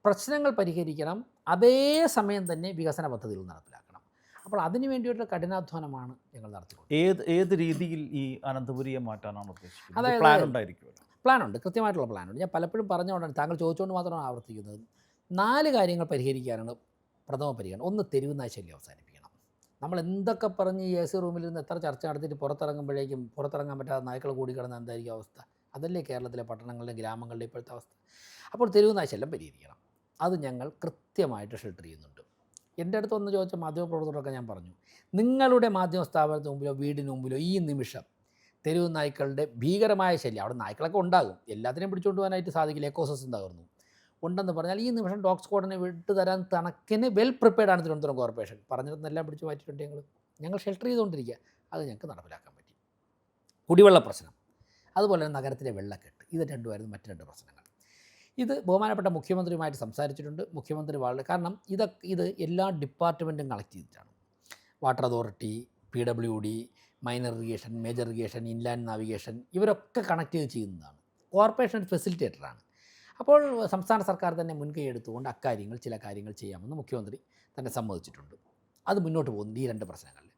പ്രശ്നങ്ങൾ പരിഹരിക്കണം, അതേസമയം തന്നെ വികസന പദ്ധതികൾ നടപ്പിലാക്കണം. അപ്പോൾ അതിനു വേണ്ടിയിട്ടുള്ള കഠിനാധ്വാനമാണ് ഞങ്ങൾ നടത്തിക്കൊണ്ടത്. ഏത് രീതിയിൽ ഈ അനന്തപുരിയെ മാറ്റാനാണ് ഉദ്ദേശിക്കുന്നത്? അതായത് പ്ലാൻ ഉണ്ടായിരിക്കുമല്ലോ. പ്ലാനുണ്ട്, കൃത്യമായിട്ടുള്ള പ്ലാനുണ്ട്. ഞാൻ പലപ്പോഴും പറഞ്ഞുകൊണ്ടാണ്, താങ്കൾ ചോദിച്ചുകൊണ്ട് മാത്രമാണ് ആവർത്തിക്കുന്നത്. 4 കാര്യങ്ങൾ പരിഹരിക്കാനാണ് പ്രഥമ പരിഗണന. ഒന്ന്, തെരുവ് നായ ശല്യം അവസാനിപ്പിക്കണം. നമ്മൾ എന്തൊക്കെ പറഞ്ഞ് ഈ AC റൂമിൽ നിന്ന് എത്ര ചർച്ച നടത്തിയിട്ട് പുറത്തിറങ്ങാൻ പറ്റാതെ നായ്ക്കൾ കൂടിക്കിടന്ന എന്തായിരിക്കും അവസ്ഥ? അതല്ലേ കേരളത്തിലെ പട്ടണങ്ങളിലെ ഗ്രാമങ്ങളിലെ ഇപ്പോഴത്തെ അവസ്ഥ. അപ്പോൾ തെരുവ് നായ ശല്യം പരിഹരിക്കണം. അത് ഞങ്ങൾ കൃത്യമായിട്ട് ഷെൽട്ടർ ചെയ്യുന്നുണ്ട്. എൻ്റെ അടുത്ത് വന്ന് ചോദിച്ച മാധ്യമപ്രവർത്തകരൊക്കെ ഞാൻ പറഞ്ഞു, നിങ്ങളുടെ മാധ്യമ സ്ഥാപനത്തിന് മുമ്പിലോ വീടിന് മുമ്പിലോ ഈ നിമിഷം തെരുവ് നായ്ക്കളുടെ ഭീകരമായ ശല്യം, അവിടെ നായ്ക്കളൊക്കെ ഉണ്ടാകും, എല്ലാത്തിനെയും പിടിച്ചുകൊണ്ട് പോകാനായിട്ട് സാധിക്കില്ല, എക്കോസിസ്റ്റം തകർന്നു ഉണ്ടെന്ന് പറഞ്ഞാൽ ഈ നിമിഷം ഡോഗ് സ്ക്വാഡിനെ വിട്ടു തരാൻ കണക്കിന് വെൽ പ്രിപ്പയർഡാണ് തിരുവനന്തപുരം കോർപ്പറേഷൻ. പറഞ്ഞിടത്തെല്ലാം പിടിച്ചു മാറ്റിയിട്ടുണ്ട്. ഞങ്ങൾ ഷെൽട്ടർ ചെയ്തുകൊണ്ടിരിക്കുക. അത് ഞങ്ങൾക്ക് നടപ്പിലാക്കാൻ പറ്റി. കുടിവെള്ള പ്രശ്നം, അതുപോലെ തന്നെ നഗരത്തിലെ വെള്ളക്കെട്ട്, ഇത് രണ്ടുമായിരുന്നു മറ്റ് 2 പ്രശ്നങ്ങൾ. ഇത് ബഹുമാനപ്പെട്ട മുഖ്യമന്ത്രിയുമായിട്ട് സംസാരിച്ചിട്ടുണ്ട്. മുഖ്യമന്ത്രി വളരെ, കാരണം ഇത് എല്ലാ ഡിപ്പാർട്ട്മെൻറ്റും കളക്ട് ചെയ്തിട്ടാണ്. Water authority, PWD, minor irrigation, major irrigation, inland navigation, ഇവരൊക്കെ കണക്ട് ചെയ്ത് ചെയ്യുന്നതാണ്. കോർപ്പറേഷൻ ഒരു ഫെസിലിറ്റേറ്ററാണ്. അപ്പോൾ സംസ്ഥാന സർക്കാർ തന്നെ മുൻകൈ എടുത്തുകൊണ്ട് ചില കാര്യങ്ങൾ ചെയ്യാമെന്ന് മുഖ്യമന്ത്രി തന്നെ സമ്മതിച്ചിട്ടുണ്ട്. അത് മുന്നോട്ട് പോകുന്നുണ്ട് ഈ 2 പ്രശ്നങ്ങളിൽ.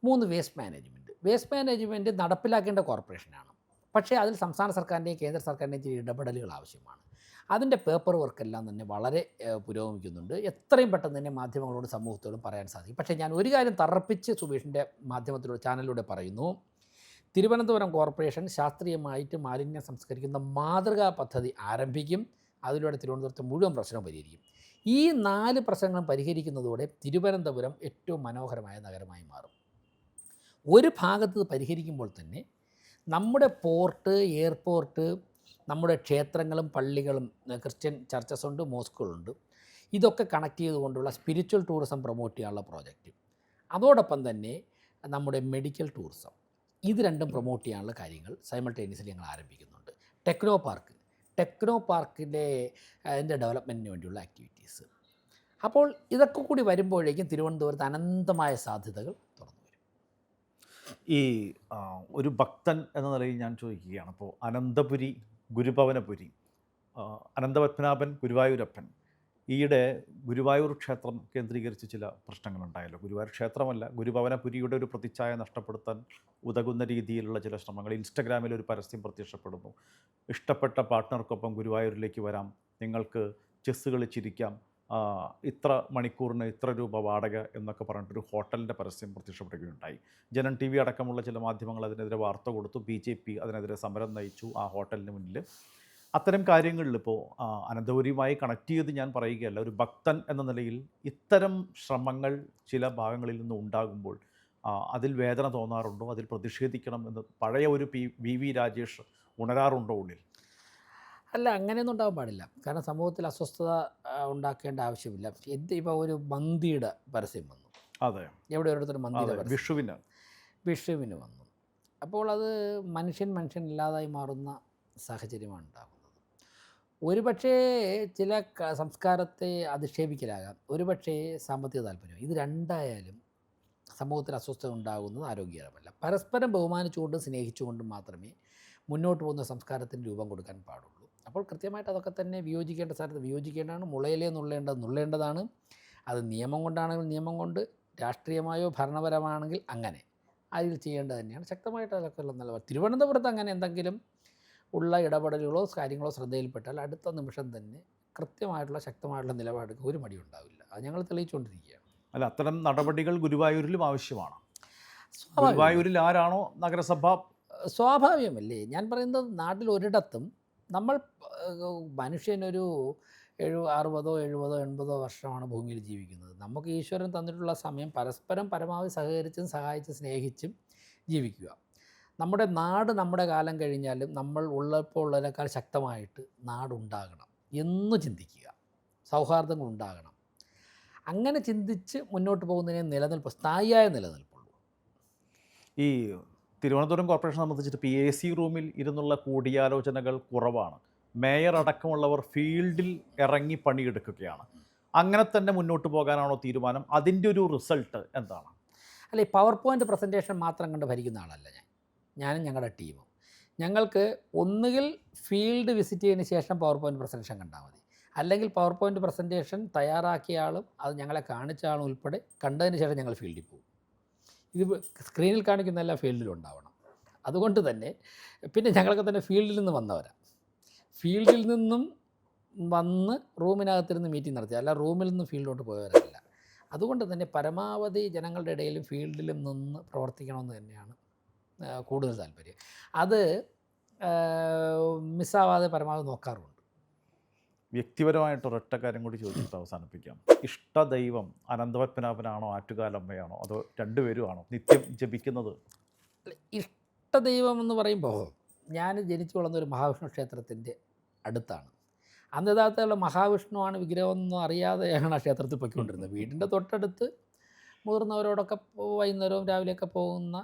3, വേസ്റ്റ് മാനേജ്മെൻറ്റ് നടപ്പിലാക്കേണ്ട കോർപ്പറേഷനാണ്. പക്ഷേ അതിൽ സംസ്ഥാന സർക്കാരിൻ്റെയും കേന്ദ്ര സർക്കാരിൻ്റെയും ചില ഇടപെടലുകൾ ആവശ്യമാണ്. അതിൻ്റെ പേപ്പർ വർക്കെല്ലാം തന്നെ വളരെ പുരോഗമിക്കുന്നുണ്ട്. എത്രയും പെട്ടെന്ന് തന്നെ മാധ്യമങ്ങളോടും സമൂഹത്തോടും പറയാൻ സാധിക്കും. പക്ഷേ ഞാൻ ഒരു കാര്യം തറപ്പിച്ച് സുബീഷിൻ്റെ ചാനലിലൂടെ പറയുന്നു. തിരുവനന്തപുരം കോർപ്പറേഷൻ ശാസ്ത്രീയമായിട്ട് മാലിന്യം സംസ്കരിക്കുന്ന മാതൃകാ പദ്ധതി ആരംഭിക്കും. അതിലൂടെ തിരുവനന്തപുരത്തെ മുഴുവൻ പ്രശ്നവും പരിഹരിക്കും. ഈ 4 പ്രശ്നങ്ങളും പരിഹരിക്കുന്നതോടെ തിരുവനന്തപുരം ഏറ്റവും മനോഹരമായ നഗരമായി മാറും. ഒരു ഭാഗത്ത് പരിഹരിക്കുമ്പോൾ തന്നെ നമ്മുടെ പോർട്ട്, എയർപോർട്ട്, നമ്മുടെ ക്ഷേത്രങ്ങളും പള്ളികളും, ക്രിസ്ത്യൻ ചർച്ചസ് ഉണ്ട്, മോസ്കുകളുണ്ട്, ഇതൊക്കെ കണക്ട് ചെയ്തുകൊണ്ടുള്ള സ്പിരിച്വൽ ടൂറിസം പ്രൊമോട്ട് ചെയ്യാനുള്ള പ്രോജക്റ്റ്, അതോടൊപ്പം തന്നെ നമ്മുടെ മെഡിക്കൽ ടൂറിസം, ഇത് രണ്ടും പ്രൊമോട്ട് ചെയ്യാനുള്ള കാര്യങ്ങൾ സൈമൾട്ടേനിയസ്ലി ഞങ്ങൾ ആരംഭിക്കുന്നുണ്ട്. ടെക്നോ പാർക്കിൻ്റെ അതിൻ്റെ ഡെവലപ്മെൻറ്റിന് വേണ്ടിയുള്ള ആക്ടിവിറ്റീസ്. അപ്പോൾ ഇതൊക്കെ കൂടി വരുമ്പോഴേക്കും തിരുവനന്തപുരത്ത് അനന്തമായ സാധ്യതകൾ തുറന്നു വരും. ഈ ഒരു ഭക്തൻ എന്ന നിലയിൽ ഞാൻ ചോദിക്കുകയാണ്, അപ്പോൾ അനന്തപുരി, ഗുരുഭവനപുരി, അനന്തപത്മനാഭൻ, ഗുരുവായൂരപ്പൻ, ഈയിടെ ഗുരുവായൂർ ക്ഷേത്രം കേന്ദ്രീകരിച്ച് ചില പ്രശ്നങ്ങളുണ്ടായല്ലോ. ഗുരുവായൂർ ക്ഷേത്രമല്ല, ഗുരുഭവനപുരിയുടെ ഒരു പ്രതിച്ഛായ നഷ്ടപ്പെടുത്താൻ ഉതകുന്ന രീതിയിലുള്ള ചില ശ്രമങ്ങൾ. ഇൻസ്റ്റഗ്രാമിൽ ഒരു പരസ്യം പ്രത്യക്ഷപ്പെടുന്നു. ഇഷ്ടപ്പെട്ട പാർട്ട്ണർക്കൊപ്പം ഗുരുവായൂരിലേക്ക് വരാം, നിങ്ങൾക്ക് ചെസ്സ് കളിച്ചിരിക്കാം, ഇത്ര മണിക്കൂറിന് ഇത്ര രൂപ വാടക എന്നൊക്കെ പറഞ്ഞിട്ടൊരു ഹോട്ടലിൻ്റെ പരസ്യം പ്രത്യക്ഷപ്പെടുകയുണ്ടായി. ജനൻ ടി വി അടക്കമുള്ള ചില മാധ്യമങ്ങൾ അതിനെതിരെ വാർത്ത കൊടുത്തു. BJP അതിനെതിരെ സമരം നയിച്ചു ആ ഹോട്ടലിന് മുന്നിൽ. അത്തരം കാര്യങ്ങളിൽ ഇപ്പോൾ അനന്തപുരിയുമായി കണക്ട് ചെയ്ത് ഞാൻ പറയുകയല്ല, ഒരു ഭക്തൻ എന്ന നിലയിൽ ഇത്തരം ശ്രമങ്ങൾ ചില ഭാഗങ്ങളിൽ നിന്ന് ഉണ്ടാകുമ്പോൾ അതിൽ വേദന തോന്നാറുണ്ടോ? അതിൽ പ്രതിഷേധിക്കണം എന്ന് പഴയ ഒരു VV രാജേഷ് ഉണരാറുണ്ടോ ഉള്ളിൽ? അല്ല, അങ്ങനെയൊന്നും ഉണ്ടാകാൻ പാടില്ല. കാരണം സമൂഹത്തിൽ അസ്വസ്ഥത ഉണ്ടാക്കേണ്ട ആവശ്യമില്ല. ഇപ്പോൾ ഒരു മന്തിയുടെ പരസ്യം വന്നു, അതെ, എവിടെ ഒരിടത്തൊരു മന്തിയുടെ അതെ, പരസ്യം വിഷുവിന് വന്നു. അപ്പോൾ അത് മനുഷ്യൻ ഇല്ലാതായി മാറുന്ന സാഹചര്യമാണ് ഉണ്ടാകുന്നത്. ഒരുപക്ഷേ ചില സംസ്കാരത്തെ അധിക്ഷേപിക്കലാകാം, ഒരുപക്ഷേ സാമ്പത്തിക താല്പര്യം. ഇത് രണ്ടായാലും സമൂഹത്തിൽ അസ്വസ്ഥത ഉണ്ടാകുന്നത് ആരോഗ്യകരമല്ല. പരസ്പരം ബഹുമാനിച്ചുകൊണ്ടും സ്നേഹിച്ചുകൊണ്ടും മാത്രമേ മുന്നോട്ട് പോകുന്ന സംസ്കാരത്തിന് രൂപം കൊടുക്കാൻ പാടുള്ളൂ. അപ്പോൾ കൃത്യമായിട്ട് അതൊക്കെ തന്നെ വിയോജിക്കേണ്ട സ്ഥലത്ത് വിയോജിക്കേണ്ടതാണ്. മുളയിലേ നുള്ളേണ്ടതാണ്. അത് നിയമം കൊണ്ടാണെങ്കിൽ നിയമം കൊണ്ട്, രാഷ്ട്രീയമായോ ഭരണപരമാണെങ്കിൽ അങ്ങനെ അതിൽ ചെയ്യേണ്ടത് തന്നെയാണ്. ശക്തമായിട്ട് അതൊക്കെ ഉള്ള നിലപാട്. തിരുവനന്തപുരത്ത് അങ്ങനെ എന്തെങ്കിലും ഉള്ള ഇടപെടലുകളോ കാര്യങ്ങളോ ശ്രദ്ധയിൽപ്പെട്ടാൽ അടുത്ത നിമിഷം തന്നെ കൃത്യമായിട്ടുള്ള ശക്തമായിട്ടുള്ള നിലപാടെടുക്കുക, ഒരു മടി ഉണ്ടാവില്ല. അത് ഞങ്ങൾ തെളിയിച്ചുകൊണ്ടിരിക്കുകയാണ്. അല്ല, അത്തരം നടപടികൾ ഗുരുവായൂരിലും ആവശ്യമാണ്. സ്വാഭാവികം, ഗുരുവായൂരിൽ ആരാണോ നഗരസഭ സ്വാഭാവികമല്ലേ. ഞാൻ പറയുന്നത് നാട്ടിൽ ഒരിടത്തും നമ്മൾ മനുഷ്യനൊരു 60, 70, 80 വർഷമാണ് ഭൂമിയിൽ ജീവിക്കുന്നത്. നമുക്ക് ഈശ്വരൻ തന്നിട്ടുള്ള സമയം പരസ്പരം പരമാവധി സഹകരിച്ചും സഹായിച്ചും സ്നേഹിച്ചും ജീവിക്കുക. നമ്മുടെ നാട് നമ്മുടെ കാലം കഴിഞ്ഞാലും നമ്മൾ ഉള്ളപ്പോൾ ഉള്ളതിനേക്കാൾ ശക്തമായിട്ട് നാടുണ്ടാകണം എന്ന് ചിന്തിക്കുക. സൗഹാർദ്ദങ്ങൾ ഉണ്ടാകണം. അങ്ങനെ ചിന്തിച്ച് മുന്നോട്ട് പോകുന്നതിനെ സ്ഥായിയായ നിലനിൽപ്പുള്ളൂ. ഈ തിരുവനന്തപുരം കോർപ്പറേഷൻ സംബന്ധിച്ചിട്ട് AC റൂമിൽ ഇരുന്നുള്ള കൂടിയാലോചനകൾ കുറവാണ്. മേയർ അടക്കമുള്ളവർ ഫീൽഡിൽ ഇറങ്ങി പണിയെടുക്കുകയാണ്. അങ്ങനെ തന്നെ മുന്നോട്ട് പോകാനാണോ തീരുമാനം? അതിൻ്റെ ഒരു റിസൾട്ട് എന്താണ്? അല്ല, ഈ പവർ പോയിൻ്റ് പ്രസൻറ്റേഷൻ മാത്രം കണ്ട് ഭരിക്കുന്ന ആളല്ല ഞാനും ഞങ്ങളുടെ ടീമും. ഞങ്ങൾക്ക് ഒന്നുകിൽ ഫീൽഡ് വിസിറ്റ് ചെയ്തതിന് ശേഷം പവർ പോയിൻ്റ് പ്രസൻറ്റേഷൻ കണ്ടാൽ മതി, അല്ലെങ്കിൽ പവർ പോയിൻ്റ് പ്രസൻറ്റേഷൻ തയ്യാറാക്കിയ ആളും അത് ഞങ്ങളെ കാണിച്ച ആളും ഉൾപ്പെടെ കണ്ടതിന് ശേഷം ഞങ്ങൾ ഫീൽഡിൽ പോകും. ഇത് സ്ക്രീനിൽ കാണിക്കുന്ന എല്ലാ ഫീൽഡിലും ഉണ്ടാവണം. അതുകൊണ്ട് തന്നെ പിന്നെ ഞങ്ങളൊക്കെ തന്നെ ഫീൽഡിൽ നിന്ന് വന്നവരാണ്. ഫീൽഡിൽ നിന്നും വന്ന് റൂമിനകത്തിരുന്ന് മീറ്റിംഗ് നടത്തി, അല്ല റൂമിൽ നിന്ന് ഫീൽഡിലോട്ട് പോയവരല്ല. അതുകൊണ്ട് തന്നെ പരമാവധി ജനങ്ങളുടെ ഇടയിലും ഫീൽഡിലും നിന്ന് പ്രവർത്തിക്കണമെന്ന് തന്നെയാണ് കൂടുതൽ താല്പര്യം. അത് മിസ്സാവാതെ പരമാവധി നോക്കാറുണ്ട്. വ്യക്തിപരമായിട്ട് ഒരൊറ്റ കാര്യം കൂടി ചോദിച്ചിട്ട് അവസാനിപ്പിക്കാം. ഇഷ്ടദൈവം അനന്തപത്മനാഭനാണോ ആറ്റുകാലമ്മയാണോ അതോ രണ്ടുപേരുമാണോ നിത്യം ജപിക്കുന്നത്? ഇഷ്ടദൈവം എന്ന് പറയുമ്പോൾ ഞാൻ ജനിച്ചു വളർന്നൊരു മഹാവിഷ്ണു ക്ഷേത്രത്തിൻ്റെ അടുത്താണ്. അന്ന് യഥാർത്ഥമുള്ള മഹാവിഷ്ണുവാണ് വിഗ്രഹമൊന്നും അറിയാതെയാണ് ആ ക്ഷേത്രത്തിൽ പോയിക്കൊണ്ടിരുന്നത്. വീടിൻ്റെ തൊട്ടടുത്ത് മുതിർന്നവരോടൊക്കെ വൈകുന്നേരവും രാവിലെയൊക്കെ പോകുന്ന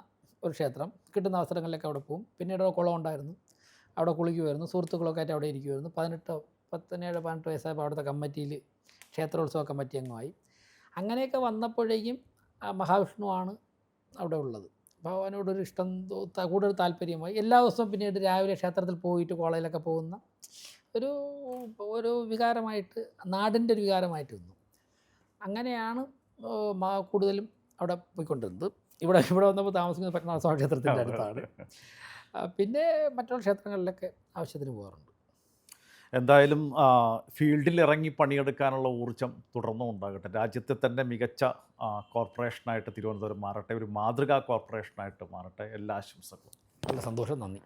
ഒരു ക്ഷേത്രം. കിട്ടുന്ന അവസരങ്ങളിലൊക്കെ അവിടെ പോകും. പിന്നീട് കുളം ഉണ്ടായിരുന്നു, അവിടെ കുളിക്കുമായിരുന്നു. സുഹൃത്തുക്കളൊക്കെ ആയിട്ട് അവിടെ ഇരിക്കുമായിരുന്നു. 17-18 വയസ്സായപ്പോൾ അവിടുത്തെ കമ്മിറ്റിയിൽ ക്ഷേത്രോത്സവ കമ്മിറ്റി അംഗമായി. അങ്ങനെയൊക്കെ വന്നപ്പോഴേക്കും മഹാവിഷ്ണുവാണ് അവിടെ ഉള്ളത്. ഭഗവാനോടൊരു ഇഷ്ടം കൂടുതൽ താല്പര്യമായി. എല്ലാ ദിവസവും പിന്നീട് രാവിലെ ക്ഷേത്രത്തിൽ പോയിട്ട് കോളേജിലൊക്കെ പോകുന്ന ഒരു വികാരമായിട്ട്, നാടിൻ്റെ ഒരു വികാരമായിട്ട് വന്നു. അങ്ങനെയാണ് കൂടുതലും അവിടെ പോയിക്കൊണ്ടിരുന്നത്. ഇവിടെ വന്നപ്പോൾ താമസിക്കുന്നത് പത്മനാഭസ്വാമി ക്ഷേത്രത്തിൻ്റെ അടുത്താണ്. പിന്നെ മറ്റുള്ള ക്ഷേത്രങ്ങളിലൊക്കെ ആവശ്യത്തിന് പോകാറുണ്ട്. എന്തായാലും ഫീൽഡിൽ ഇറങ്ങി പണിയെടുക്കാനുള്ള ഊർജ്ജം തുടർന്നും ഉണ്ടാകട്ടെ. രാജ്യത്തെ തന്നെ മികച്ച കോർപ്പറേഷനായിട്ട് തിരുവനന്തപുരം മാറട്ടെ, ഒരു മാതൃകാ കോർപ്പറേഷനായിട്ട് മാറട്ടെ. എല്ലാ ആശംസകളും. നല്ല സന്തോഷം, നന്ദി.